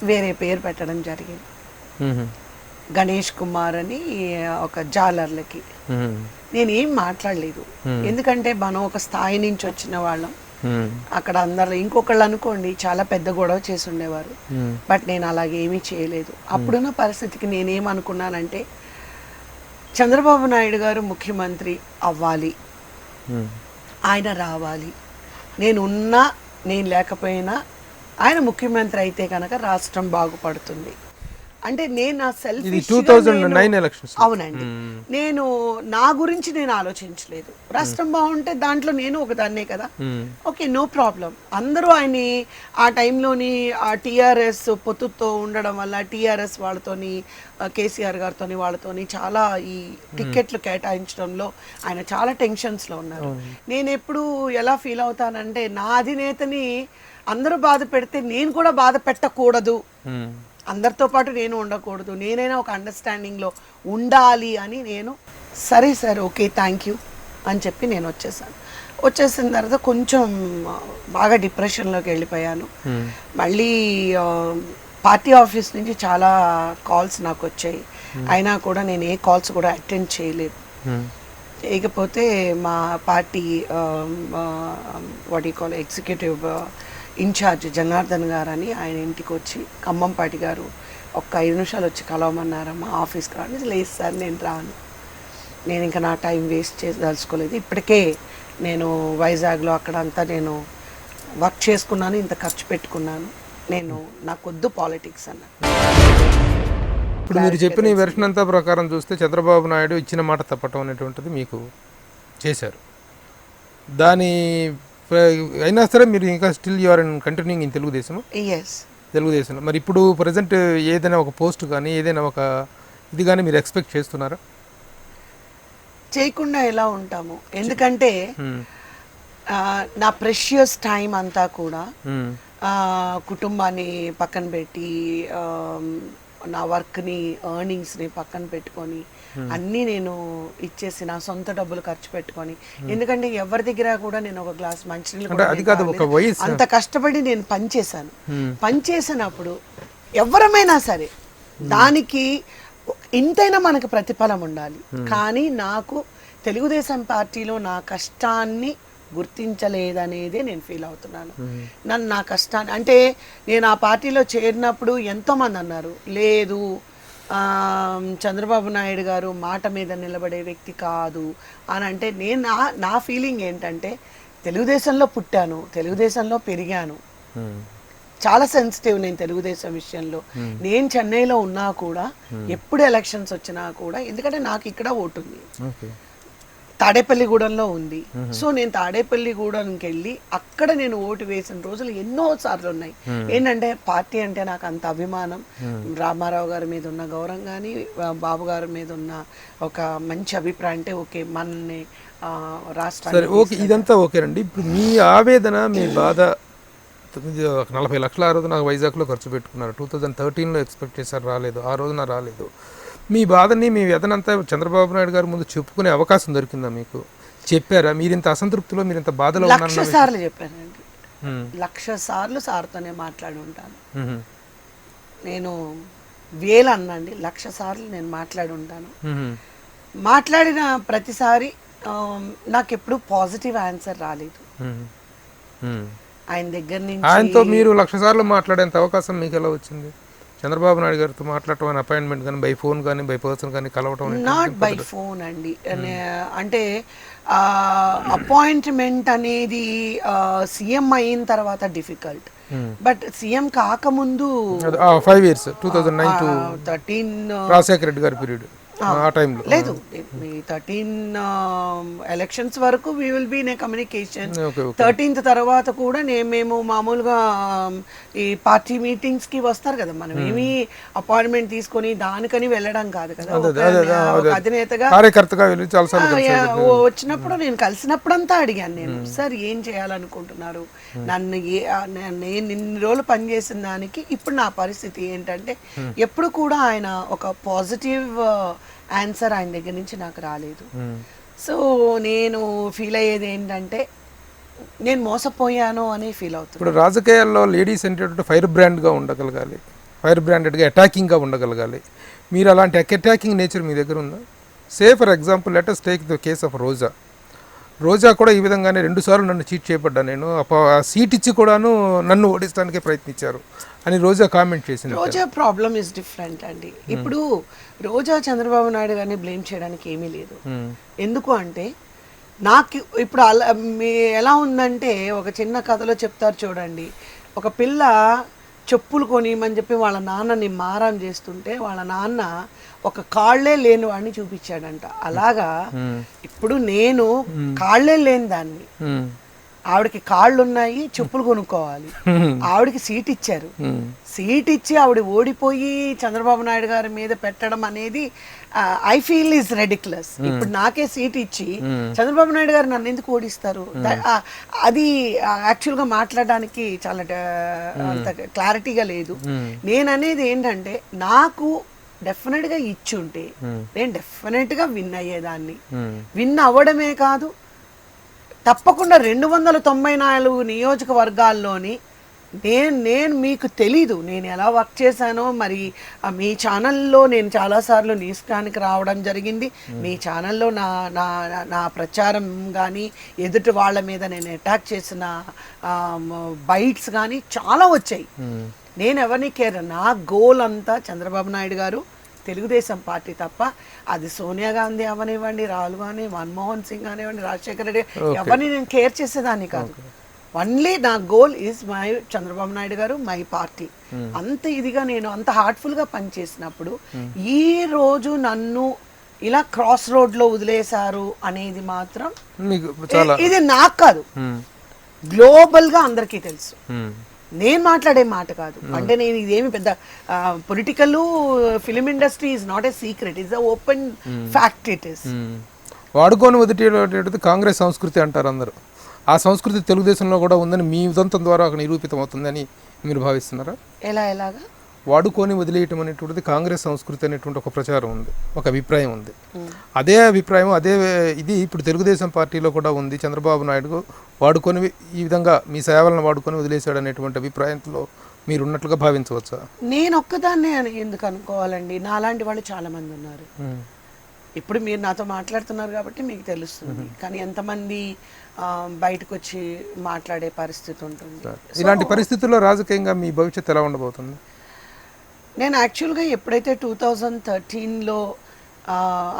వేరే పేరు పెట్టడం జరిగింది, గణేష్ కుమార్ అని ఒక జాలర్లకి. నేనేం మాట్లాడలేదు, ఎందుకంటే మనం ఒక స్థాయి నుంచి వచ్చిన వాళ్ళం, అక్కడ అందరు ఇంకొకళ్ళు అనుకోండి చాలా పెద్ద గొడవ చేసి ఉండేవారు, బట్ నేను అలాగేమీ చేయలేదు. అప్పుడున్న పరిస్థితికి నేనేమనుకున్నానంటే చంద్రబాబు నాయుడు గారు ముఖ్యమంత్రి అవ్వాలి, ఆయన రావాలి, నేనున్నా నేను లేకపోయినా ఆయన ముఖ్యమంత్రి అయితే కనుక రాష్ట్రం బాగుపడుతుంది అంటే నేను నా సెల్ఫ్ ఇది 2009 ఎలక్షన్స్. అవునండి, నేను నా గురించి నేను ఆలోచించలేదు. రాష్ట్రం బాగుంటే దాంట్లో నేను ఒకదాన్నే కదా, ఓకే నో ప్రాబ్లం. అందరూ ఆయన్ని ఆ టైంలోని ఆ టీఆర్ఎస్ పొత్తుతో ఉండడం వల్ల టీఆర్ఎస్ వాళ్ళతోని కేసీఆర్ గారితోని వాళ్ళతోని చాలా ఈ టికెట్లు కేటాయించడంలో ఆయన చాలా టెన్షన్స్లో ఉన్నారు. నేను ఎప్పుడు ఎలా ఫీల్ అవుతానంటే నా అధినేతని అందరూ బాధ పెడితే నేను కూడా బాధ పెట్టకూడదు, అందరితో పాటు నేను ఉండకూడదు, నేనైనా ఒక అండర్స్టాండింగ్లో ఉండాలి అని నేను సరే సార్ ఓకే థ్యాంక్ యూ అని చెప్పి నేను వచ్చేసాను. వచ్చేసిన తర్వాత కొంచెం బాగా డిప్రెషన్లోకి వెళ్ళిపోయాను. మళ్ళీ పార్టీ ఆఫీస్ నుంచి చాలా కాల్స్ నాకు వచ్చాయి, అయినా కూడా నేను ఏ కాల్స్ కూడా అటెండ్ చేయలేదు. చేయకపోతే మా party what you call executive incharge Janardhan garu అని ఆయన ఇంటికి వచ్చి ఖమ్మంపాటి గారు ఒక్క 5 నిమిషాలు వచ్చి కలవమన్నారు మా ఆఫీస్కి రాని. లేదు సార్ నేను రాను, నేను ఇంకా నా టైం వేస్ట్ చేసి దలుచుకోలేదు, ఇప్పటికే నేను వైజాగ్లో అక్కడంతా నేను వర్క్ చేసుకున్నాను, ఇంత ఖర్చు పెట్టుకున్నాను, నేను నాకొద్దు పాలిటిక్స్ అన్న. ఇప్పుడు మీరు చెప్పిన ఈ వెర్షన్ అంతా ప్రకారం చూస్తే చంద్రబాబు నాయుడు ఇచ్చిన మాట తప్పటం అనేటువంటిది మీకు చేశారు. దాని అయినా సరే మీరు ఇంకా still you're in continuing in Telugu Desam. Telugu Desam మరి ఇప్పుడు ప్రజెంట్ ఏదైనా ఒక పోస్ట్ కానీ ఏదైనా ఒక ఇది కానీ మీరు ఎక్స్పెక్ట్ చేస్తున్నారా? చేయకుండా ఎలా ఉంటాము, ఎందుకంటే నా ప్రెషియస్ టైం అంతా కూడా కుటుంబాన్ని పక్కన పెట్టి నా వర్క్ని ఎర్నింగ్స్ని పక్కన పెట్టుకొని అన్నీ నేను ఇచ్చేసి నా సొంత డబ్బులు ఖర్చు పెట్టుకొని, ఎందుకంటే ఎవరి దగ్గర కూడా నేను ఒక గ్లాస్ మంచినీళ్ళు అంత కష్టపడి నేను పనిచేశాను. పనిచేసినప్పుడు ఎవరమైనా సరే దానికి ఇంతైనా మనకు ప్రతిఫలం ఉండాలి. కానీ నాకు తెలుగుదేశం పార్టీలో నా కష్టాన్ని గుర్తించలేదనేదే నేను ఫీల్ అవుతున్నాను. నన్ను నా కష్టాన్ని అంటే నేను ఆ పార్టీలో చేరినప్పుడు ఎంతోమంది అన్నారు లేదు చంద్రబాబు నాయుడు గారు మాట మీద నిలబడే వ్యక్తి కాదు అని. అంటే నేను నా ఫీలింగ్ ఏంటంటే తెలుగుదేశంలో పుట్టాను, తెలుగుదేశంలో పెరిగాను, చాలా సెన్సిటివ్ నేను తెలుగుదేశం విషయంలో. నేను చెన్నైలో ఉన్నా కూడా ఎప్పుడు ఎలక్షన్స్ వచ్చినా కూడా, ఎందుకంటే నాకు ఇక్కడ ఓటు ఉంది, తాడేపల్లిగూడెంలో ఉంది. సో నేను తాడేపల్లిగూడెంకి వెళ్ళి అక్కడ నేను ఓటు వేసిన రోజులు ఎన్నో సార్లు ఉన్నాయి. ఏంటంటే పార్టీ అంటే నాకు అంత అభిమానం, రామారావు గారి మీద ఉన్న గౌరవం కానీ బాబు గారి మీద ఉన్న ఒక మంచి అభిప్రాయం అంటే ఓకే మనని రాష్ట్రానికి ఓకే ఇదంతా ఓకేనండి. ఇప్పుడు మీ ఆవేదన మీ బాధ 40 లక్షల ఆ రోజు నాకు వైజాగ్లో ఖర్చు పెట్టుకున్నారు, 2013లో ఎక్స్పెక్ట్ చేశారు రాలేదు, ఆ రోజున రాలేదు. మీ బాధని మీ వ్యధనంతా చంద్రబాబు నాయుడు గారి ముందు చెప్పుకునే అవకాశం దొరికిందా మీకు? చెప్పారా? మీరు ఇంత అసంతృప్తిలో మీరు ఇంత బాధలో ఉన్నారని 1,00,000 సార్లు చెప్పానండి. 1,00,000 సార్లు సార్తోనే మాట్లాడి ఉంటాను నేను. వేలు అన్నండి 1,00,000 సార్లు నేను మాట్లాడి ఉంటాను. మాట్లాడిన ప్రతిసారి నాకు ఎప్పుడు పాజిటివ్ ఆన్సర్ రాలేదు. ఆయన దగ్గర నుంచి ఆయనతో మీరు 1,00,000 సార్లు మాట్లాడేంత అవకాశం మీకు ఎలా వచ్చింది? చంద్రబాబు నాయుడు గారితో మాట్లాడటం, అపాయింట్మెంట్ కానీ బై ఫోన్ కానీ బై పర్సన్ కానీ కలవటం? నాట్ బై ఫోన్ అండి. అంటే అపాయింట్మెంట్ అనేది సీఎం అయిన తర్వాత డిఫికల్ట్, బట్ సీఎం కాకముందు 5 years 2009 to 13 రాజశేఖర రెడ్డి గారి పీరియడ్ ఆ టైంలో లేదు. 13 ఎలక్షన్స్ వరకు we will be in a communication. 13th తర్వాత కూడా మేము మామూలుగా ఈ పార్టీ మీటింగ్స్ కి వస్తారు కదా, మనం ఏమి అపాయింట్మెంట్ తీసుకొని దానికని వెళ్ళడం కాదు కదా. ఒక అధినేతగా కార్యకర్తగా వచ్చినప్పుడు నేను కలిసినప్పుడంతా అడిగాను నేను, సార్ ఏం చేయాలనుకుంటున్నారు, నన్ను నేను ఇన్ని రోజులు పనిచేసిన దానికి ఇప్పుడు నా పరిస్థితి ఏంటంటే, ఎప్పుడు కూడా ఆయన ఒక పాజిటివ్ ఆన్సర్ ఆయన దగ్గర నుంచి నాకు రాలేదు. సో నేను ఫీల్ అయ్యేది ఏంటంటే నేను మోసపోయాను అని ఫీల్ అవుతుంది. ఇప్పుడు రాజకీయాల్లో లేడీస్ అంటే ఫైర్ బ్రాండ్గా ఉండగలగాలి, ఫైర్ బ్రాండెడ్గా అటాకింగ్గా ఉండగలగాలి. మీరు అలాంటి అటాకింగ్ నేచర్ మీ దగ్గర ఉందా? Say for example let us take the case of Roja కూడా ఈ విధంగానే 2 సార్లు నన్ను చీట్ చేయబడ్డా, నేను సీట్ ఇచ్చి కూడాను నన్ను ఓడిస్తానికే ప్రయత్నించారు అని రోజా కామెంట్ చేసింది. రోజా ప్రాబ్లమ్ ఇస్ డిఫరెంట్ అండి. ఇప్పుడు రోజా చంద్రబాబు నాయుడు గారిని బ్లేమ్ చేయడానికి ఏమీ లేదు. ఎందుకు అంటే నాకు ఇప్పుడు ఎలా ఉందంటే, ఒక చిన్న కథలో చెప్తారు చూడండి, ఒక పిల్ల చెప్పులు కొనియమని చెప్పి వాళ్ళ నాన్నని మారం చేస్తుంటే వాళ్ళ నాన్న ఒక కాళ్ళే లేని వాడిని చూపించాడంట. అలాగా ఇప్పుడు నేను కాళ్ళే లేని దాన్ని, ఆవిడకి కాళ్ళు ఉన్నాయి, చెప్పులు కొనుక్కోవాలి. ఆవిడకి సీట్ ఇచ్చారు, సీట్ ఇచ్చి ఆవిడ ఓడిపోయి చంద్రబాబు నాయుడు గారి మీద పెట్టడం అనేది ఐ ఫీల్ ఈజ్ రెడిక్యులస్. ఇప్పుడు నాకే సీట్ ఇచ్చి చంద్రబాబు నాయుడు గారు నన్ను ఎందుకు ఓడిస్తారు? అది యాక్చువల్గా మాట్లాడడానికి చాలా అంత క్లారిటీగా లేదు. నేను అనేది ఏంటంటే నాకు డెఫినెట్గా ఇచ్చుంటే నేను డెఫినెట్గా విన్ అయ్యేదాన్ని. విన్ అవ్వడమే కాదు, తప్పకుండా 294 నియోజకవర్గాల్లోని నేను మీకు తెలీదు నేను ఎలా వర్క్ చేశానో. మరి మీ ఛానల్లో నేను చాలాసార్లు న్యూస్కానికి రావడం జరిగింది. మీ ఛానల్లో నా ప్రచారం కానీ ఎదుటి వాళ్ళ మీద నేను అటాక్ చేసిన బైట్స్ కానీ చాలా వచ్చాయి. నేను ఎవరిని కేర్, నా గోల్ అంతా చంద్రబాబు నాయుడు గారు, తెలుగుదేశం పార్టీ తప్ప. అది సోనియా గాంధీ అవనివ్వండి, రాహుల్ గాంధీ, మన్మోహన్ సింగ్ కానివ్వండి, రాజశేఖర రెడ్డి, ఎవరిని నేను కేర్ చేసేదాన్ని కాదు. ఓన్లీ నా goal is my Chandrababu Naidu గారు, మై పార్టీ. అంత ఇదిగా నేను అంత హార్ట్ఫుల్గా పనిచేసినప్పుడు ఈ రోజు నన్ను ఇలా క్రాస్ రోడ్లో వదిలేశారు అనేది మాత్రం ఇది నాకు కాదు, గ్లోబల్గా అందరికీ తెలుసు. నేను మాట్లాడే మాట కాదు. అంటే నేను ఇదేమి పెద్ద political film industry is not a secret, it's open fact. It is వాడుకొని వదిలేటది కాంగ్రెస్ సంస్కృతి అంటారు అందరూ. ఆ సంస్కృతి తెలుగుదేశంలో కూడా ఉందని మీ ఉదంతం ద్వారా నిరూపితం అవుతుందని మీరు భావిస్తున్నారా? ఎలాగా వాడుకొని వదిలేయటం అనేటువంటిది కాంగ్రెస్ సంస్కృతి అనేటువంటి ఒక ప్రచారం ఉంది, ఒక అభిప్రాయం ఉంది. అదే అభిప్రాయం ఇది ఇప్పుడు తెలుగుదేశం పార్టీలో కూడా ఉంది. చంద్రబాబు నాయుడు వాడుకొని ఈ విధంగా మీ సేవలను వాడుకొని వదిలేశాడు అనేటువంటి అభిప్రాయంలో మీరు ఉన్నట్లుగా భావించవచ్చా? నేను ఒక్కదాన్నే అని ఎందుకు అనుకోవాలండి, నాలాంటి వాళ్ళు చాలా మంది ఉన్నారు. ఇప్పుడు మీరు నాతో మాట్లాడుతున్నారు కాబట్టి మీకు తెలుస్తుంది, కానీ ఎంతమంది బయటకు వచ్చి మాట్లాడే పరిస్థితి ఉంటుంది. ఇలాంటి పరిస్థితుల్లో రాజకీయంగా మీ భవిష్యత్తు ఎలా ఉండబోతుంది? నేను యాక్చువల్గా ఎప్పుడైతే 2013లో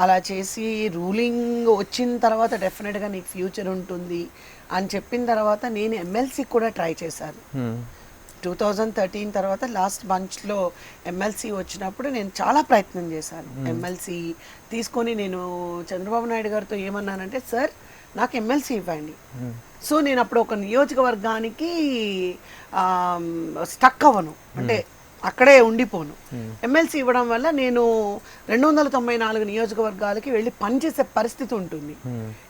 అలా చేసి రూలింగ్ వచ్చిన తర్వాత డెఫినెట్గా నీకు ఫ్యూచర్ ఉంటుంది అని చెప్పిన తర్వాత నేను ఎమ్మెల్సీ కూడా ట్రై చేశాను. 2013 తర్వాత లాస్ట్ బంచ్లో ఎమ్మెల్సీ వచ్చినప్పుడు నేను చాలా ప్రయత్నం చేశాను. ఎమ్మెల్సీ తీసుకొని నేను చంద్రబాబు నాయుడు గారితో ఏమన్నానంటే, సార్ నాకు ఎమ్మెల్సీ ఇవ్వండి. సో నేను అప్పుడు ఒక నియోజకవర్గానికి స్టక్ అవ్వను, అంటే అక్కడే ఉండిపోను. ఎమ్మెల్సీ ఇవ్వడం వల్ల నేను 294 నియోజకవర్గాలకి వెళ్ళి పనిచేసే పరిస్థితి ఉంటుంది.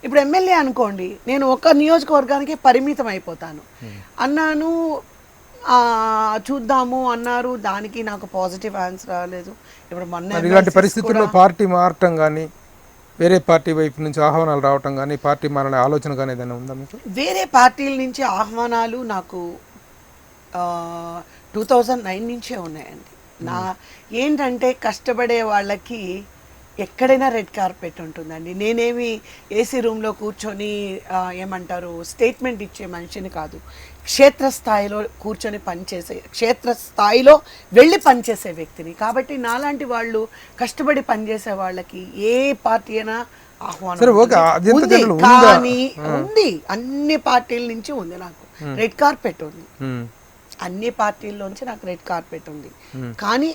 ఇప్పుడు ఎమ్మెల్యే అనుకోండి, నేను ఒక నియోజకవర్గానికి పరిమితం అయిపోతాను అన్నాను. చూద్దాము అన్నారు, దానికి నాకు పాజిటివ్ ఆన్సర్ రాలేదు. ఇప్పుడు మొన్న ఇలాంటి పరిస్థితుల్లో పార్టీ మారటం కానీ, వేరే పార్టీ వైపు నుంచి ఆహ్వానాలు రావటం కానీ, పార్టీ మారనే ఆలోచన కానీ ఏదైనా ఉందా మీకు? వేరే పార్టీల నుంచి ఆహ్వానాలు నాకు 2009 నుంచే ఉన్నాయండి. ఏంటంటే కష్టపడే వాళ్ళకి ఎక్కడైనా రెడ్ కార్పెట్ ఉంటుందండి. నేనేమి ఏసీ రూమ్లో కూర్చొని ఏమంటారు స్టేట్మెంట్ ఇచ్చే మనిషిని కాదు. క్షేత్రస్థాయిలో కూర్చొని పనిచేసే, క్షేత్రస్థాయిలో వెళ్ళి పనిచేసే వ్యక్తిని. కాబట్టి నాలాంటి వాళ్ళు కష్టపడి పనిచేసే వాళ్ళకి ఏ పార్టీ అయినా ఆహ్వానం ఉంది. కానీ ఉంది, అన్ని పార్టీల నుంచి ఉంది, నాకు రెడ్ కార్పెట్ ఉంది. అన్ని పార్టీల్లోంచి నాకు రెడ్ కార్పెట్ ఉంది. కానీ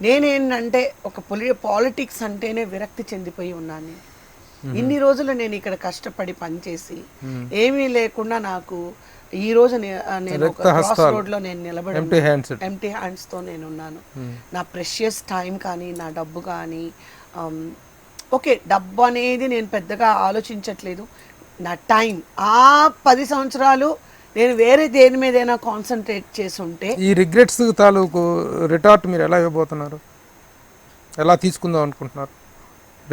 నేనేంటంటే ఒక పాలిటిక్స్ అంటేనే విరక్తి చెందిపోయి ఉన్నాను. ఇన్ని రోజులు నేను ఇక్కడ కష్టపడి పనిచేసి ఏమీ లేకుండా నాకు ఈ రోజు నేను ఒక క్రాస్ రోడ్లో నేను నిలబడి ఎంప్టీ హ్యాండ్స్తో నేను ఉన్నాను. నా ప్రెషియస్ టైం కానీ, నా డబ్బు కానీ, ఓకే డబ్బు అనేది నేను పెద్దగా ఆలోచించట్లేదు. నా టైం 10 సంవత్సరాలు నేను వేరే దేని మీదైనా కాన్సన్ట్రేట్ చేసి ఉంటే. ఈ రిగ్రెట్స్ తాలూకు రిటార్ట్ మీరు ఎలా ఇవ్వబోతున్నారు, ఎలా తీసుకుందాం అనుకుంటున్నారు?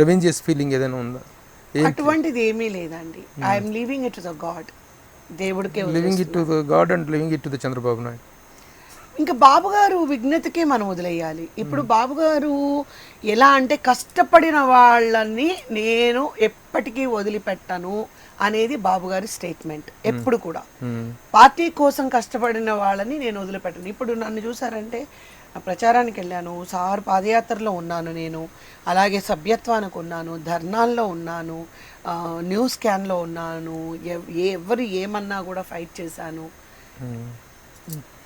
రెవెంజియస్ ఫీలింగ్ ఏదైనా ఉందా? అటువంటిది ఏమీ లేదండి. I'm leaving it to the god. దేవుడికే living it to the god and living it to the Chandrababu Naidu. ఇంకా బాబు గారు విజ్ఞతకే మనం వదిలేయాలి. ఇప్పుడు బాబు గారు ఎలా అంటే కష్టపడిన వాళ్ళని నేను ఎప్పటికీ వదిలిపెట్టను అనేది బాబు గారి స్టేట్మెంట్. ఎప్పుడు కూడా పార్టీ కోసం కష్టపడిన వాళ్ళని నేను వదిలిపెట్టను. ఇప్పుడు నన్ను చూసారంటే ప్రచారానికి వెళ్ళాను, సార్ పాదయాత్రలో ఉన్నాను, నేను అలాగే సభ్యత్వానికి ఉన్నాను, ధర్నాల్లో ఉన్నాను, న్యూస్ క్యాన్లో ఉన్నాను, ఎవరు ఏమన్నా కూడా ఫైట్ చేశాను.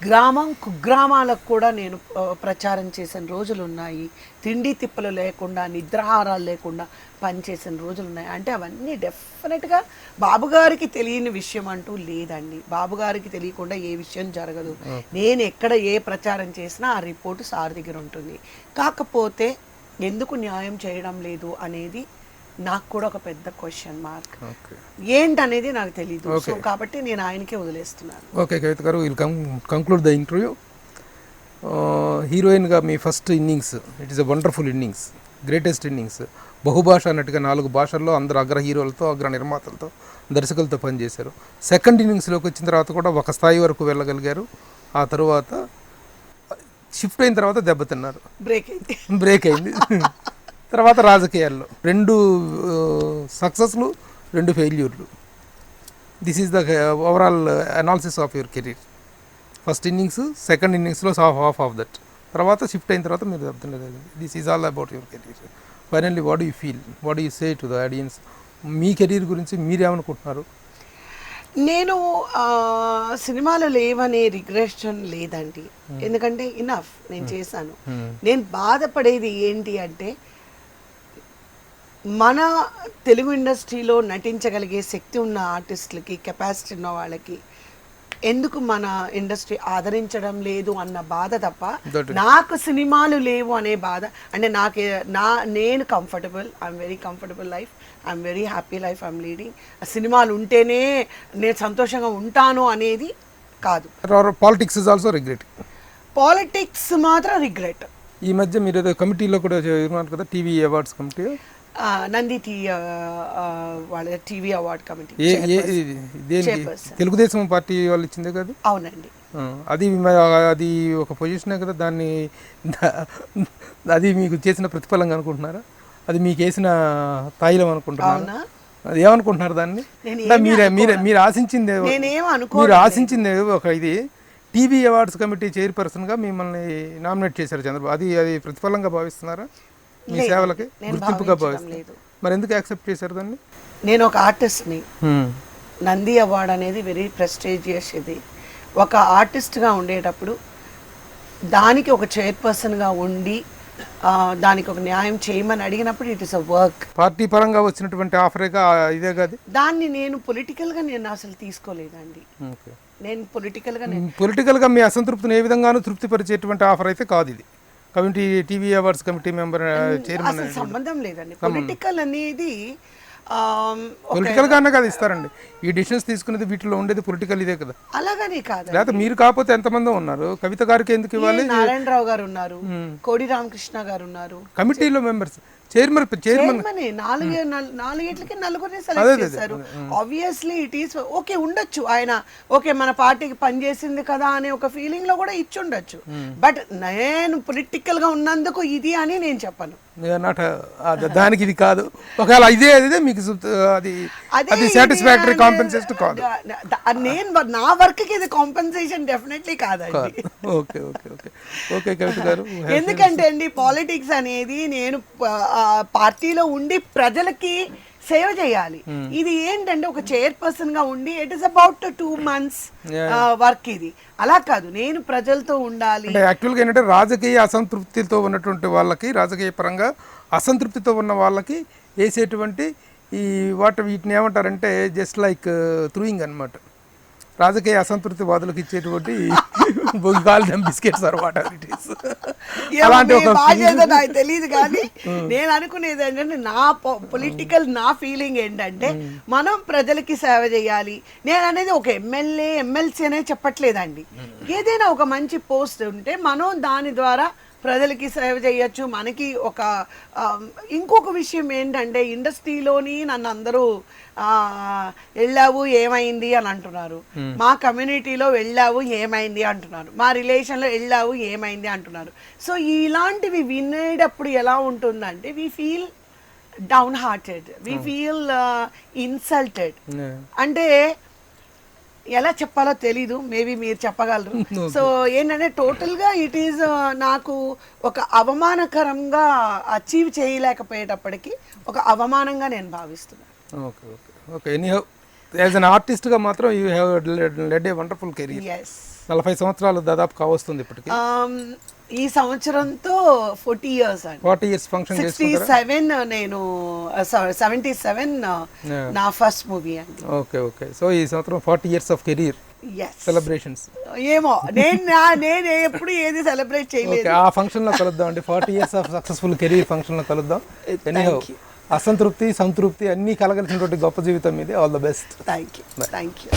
గ్రామం కుగ్రామాలకు కూడా నేను ప్రచారం చేసిన రోజులు ఉన్నాయి. తిండి తిప్పలు లేకుండా, నిద్రాహారాలు లేకుండా పనిచేసిన రోజులు ఉన్నాయి. అంటే అవన్నీ డెఫినెట్గా బాబుగారికి తెలియని విషయం అంటూ లేదండి. బాబుగారికి తెలియకుండా ఏ విషయం జరగదు. నేను ఎక్కడ ఏ ప్రచారం చేసినా ఆ రిపోర్టు సార్ దగ్గర ఉంటుంది. కాకపోతే ఎందుకు న్యాయం చేయడం లేదు అనేది నాకు కూడా ఒక పెద్ద క్వశ్చన్ మార్క్. ఏంటనేది నాకు తెలియదు. సో కాబట్టి నేను ఆయనకే వదిలేస్తున్నాను. ఓకే కవిత గారు, విల్ కంక్లూడ్ ద ఇంటర్వ్యూ. హీరోయిన్గా మీ first innings, it is a wonderful innings, greatest innings. బహుభాష అన్నట్టుగా 4 భాషల్లో అందరు అగ్ర హీరోలతో, అగ్ర నిర్మాతలతో, దర్శకులతో పనిచేశారు. సెకండ్ ఇన్నింగ్స్లోకి వచ్చిన తర్వాత కూడా ఒక స్థాయి వరకు వెళ్ళగలిగారు. ఆ తర్వాత షిఫ్ట్ అయిన తర్వాత దెబ్బతిన్నారు, బ్రేక్ అయింది. తర్వాత రాజకీయాల్లో 2 సక్సెస్లు, 2 ఫెయిల్యూర్లు. This is the overall analysis of your career. First innings, second ఇన్నింగ్స్లో హాఫ్ ఆఫ్ దట్. తర్వాత షిఫ్ట్ అయిన తర్వాత మీరు దెబ్బతిన్నారు. This is all about your career. Finally what do you feel, what do you say to the audience? మీ career గురించి మీరేమనుకుంటున్నారు? నేను సినిమాలు లేవనే రిగ్రెషన్ లేదండి. ఎందుకంటే ఇనఫ్ నేను చేశాను. నేను బాధపడేది ఏంటి అంటే, మన తెలుగు ఇండస్ట్రీలో నటించగలిగే శక్తి ఉన్న ఆర్టిస్టులకి, కెపాసిటీ ఉన్న వాళ్ళకి ఎందుకు మన ఇండస్ట్రీ ఆదరించడం లేదు అన్న బాధ తప్ప, నాకు సినిమాలు లేవు అనే బాధ. అంటే నేను comfortable, I'm very comfortable life, I'm very happy life I'm leading. సినిమాలు ఉంటేనే నేను సంతోషంగా ఉంటాను అనేది కాదు. Politics is also regret. Politics మాత్రం రిగ్రెట్. ఈ మధ్య మీరు ఏదో కమిటీలో కూడా ఉన్నారు కదా, టీవీ అవార్డ్స్ కమిటీ, నంది వాళ్ళ TV award committee. Telugu Desam party వాళ్ళు ఇచ్చిందే కదా? అవునండి. అది ఒక పొజిషనే కదా. అది మీకు చేసిన ప్రతిఫలంగా అనుకుంటున్నారా? అది మీకు వేసిన తాయిలం అనుకుంటున్నారా? అది ఏమనుకుంటున్నారు దాన్ని? మీరు ఆశించింది ఒక ఇది టీవీ అవార్డ్స్ కమిటీ చైర్పర్సన్గా మిమ్మల్ని నామినేట్ చేశారు చంద్రబాబు. అది ప్రతిఫలంగా భావిస్తున్నారా? మీ సేవలకి గుర్తింపుగా భావిస్తున్నారు. మరి ఎందుకు యాక్సెప్ట్ చేశారు దాన్ని? నేను ఒక ఆర్టిస్ట్ని. నంది అవార్డ్ అనేది వెరీ ప్రెస్టీజియస్. ఇది ఒక ఆర్టిస్ట్గా ఉండేటప్పుడు దానికి ఒక చైర్పర్సన్గా ఉండి దానికి ఒక న్యాయం చేయమని అడిగినప్పుడు it is a work. Party పరంగా వచ్చినటువంటి ఆఫరేగా ఇదే కాదు. దాన్ని నేను పొలిటికల్గా నేను అసలు తీసుకోలేదండి. నేను పొలిటికల్గా మీ అసంతృప్తిని ఏ విధంగానూ తృప్తిపరిచేటువంటి ఆఫర్ అయితే కాదు ఇది. Committee TV awards committee member chairman సంబంధం లేదండి. పొలిటికల్ అనేది పొలిటికల్ గానే కదా ఇస్తారండి. ఈ డిసిషన్స్ తీసుకునేది వీటిలో ఉండేది పొలిటికల్ ఇదే కదా. అలాగనే కాదు. లేకపోతే మీరు కాకపోతే ఎంతమంది ఉన్నారు? కవిత గారికి ఎందుకు ఇవ్వాలి? నారాయణరావు గారు ఉన్నారు, కోడి రామకృష్ణ గారు ఉన్నారు కమిటీలో మెంబర్స్. చైర్మన్ 4 నలుగురిని సెలెక్ట్ చేశారు. Obviously it is okay. ఉండొచ్చు ఆయన ఓకే మన పార్టీకి పనిచేసింది కదా అనే ఒక ఫీలింగ్ లో కూడా ఇచ్చి ఉండొచ్చు. బట్ నేను పొలిటికల్ గా ఉన్నందుకు ఇది అని నేను చెప్పను. దానికి ఇది కాదు. ఒకవేళ ఇదే మీకు అది సాటిస్ఫాక్టరీ కాంపెన్సేషన్ కాదు. నేను నా వర్క్ కి ఇది కాంపెన్సేషన్ డెఫినెట్లీ కాదండి. ఓకే ఓకే ఓకే ఓకే కవిత గారు, ఎందుకంటే అండి పాలిటిక్స్ అనేది నేను పార్టీలో ఉండి ప్రజలకి సేవ చేయాలి. ఇది ఏంటంటే ఒక చైర్పర్సన్ గా ఉండి it is about 2 months work. ఇది అలా కాదు, నేను ప్రజలతో ఉండాలి. యాక్చువల్గా ఏంటంటే రాజకీయ అసంతృప్తితో ఉన్నటువంటి వాళ్ళకి, రాజకీయ పరంగా అసంతృప్తితో ఉన్న వాళ్ళకి వేసేటువంటి వీటిని ఏమంటారంటే జస్ట్ లైక్ త్రూయింగ్ అనమాట. రాజకీయ అసంతృప్తి వాదులకు ఇచ్చేటువంటి బిస్కెట్స్ అనమాట. నాకు తెలియదు కానీ నేను అనుకునేది ఏంటంటే పొలిటికల్ నా ఫీలింగ్ ఏంటంటే మనం ప్రజలకి సేవ చేయాలి. నేను అనేది ఒక ఎమ్మెల్సీ అనే చెప్పట్లేదండి. ఏదైనా ఒక మంచి పోస్ట్ ఉంటే మనం దాని ద్వారా ప్రజలకి సేవ చేయొచ్చు. మనకి ఇంకొక విషయం ఏంటంటే ఇండస్ట్రీలోని నన్ను అందరూ వెళ్ళావు ఏమైంది అని అంటున్నారు, మా కమ్యూనిటీలో వెళ్ళావు ఏమైంది అంటున్నారు, మా రిలేషన్లో వెళ్ళావు ఏమైంది అంటున్నారు. సో ఇలాంటివి వినేటప్పుడు ఎలా ఉంటుందంటే we feel downhearted, we feel insulted. అంటే ఎలా చెప్పాలో తెలీదు, మేబీ మీరు చెప్పగలరు. సో ఏంటంటే టోటల్గా ఇట్ ఈజ్ నాకు ఒక అవమానకరంగా అచీవ్ చేయలేకపోయేటప్పటికి ఒక అవమానంగా నేను భావిస్తున్నాను. Okay okay okay. Anyhow as an ఆర్టిస్ట్గా మాత్రం you have led a wonderful career. Yes. 40 సంవత్సరాలు దాదాపు కావస్తుంది ఇప్పటికి. ఈ సంవత్సరంతో 40 years అండి. 40 years ఫంక్షన్ 67 నేను 77 నా ఫస్ట్ మూవీ అండి. Okay okay. సో ఈ సంవత్సరం 40 years of career Yes. Celebrations. ఏమో నేను ఎప్పుడు ఏది సెలబ్రేట్ చేయలేదు. ఆ ఫంక్షన్ లో కలుద్దాం అండి. 40 years of successful career function లో కలుద్దాం. ఎనీహౌ అసంతృప్తి సంతృప్తి అన్నీ కలగలిసినటువంటి గొప్ప జీవితం ఇది. All the best. Thank you.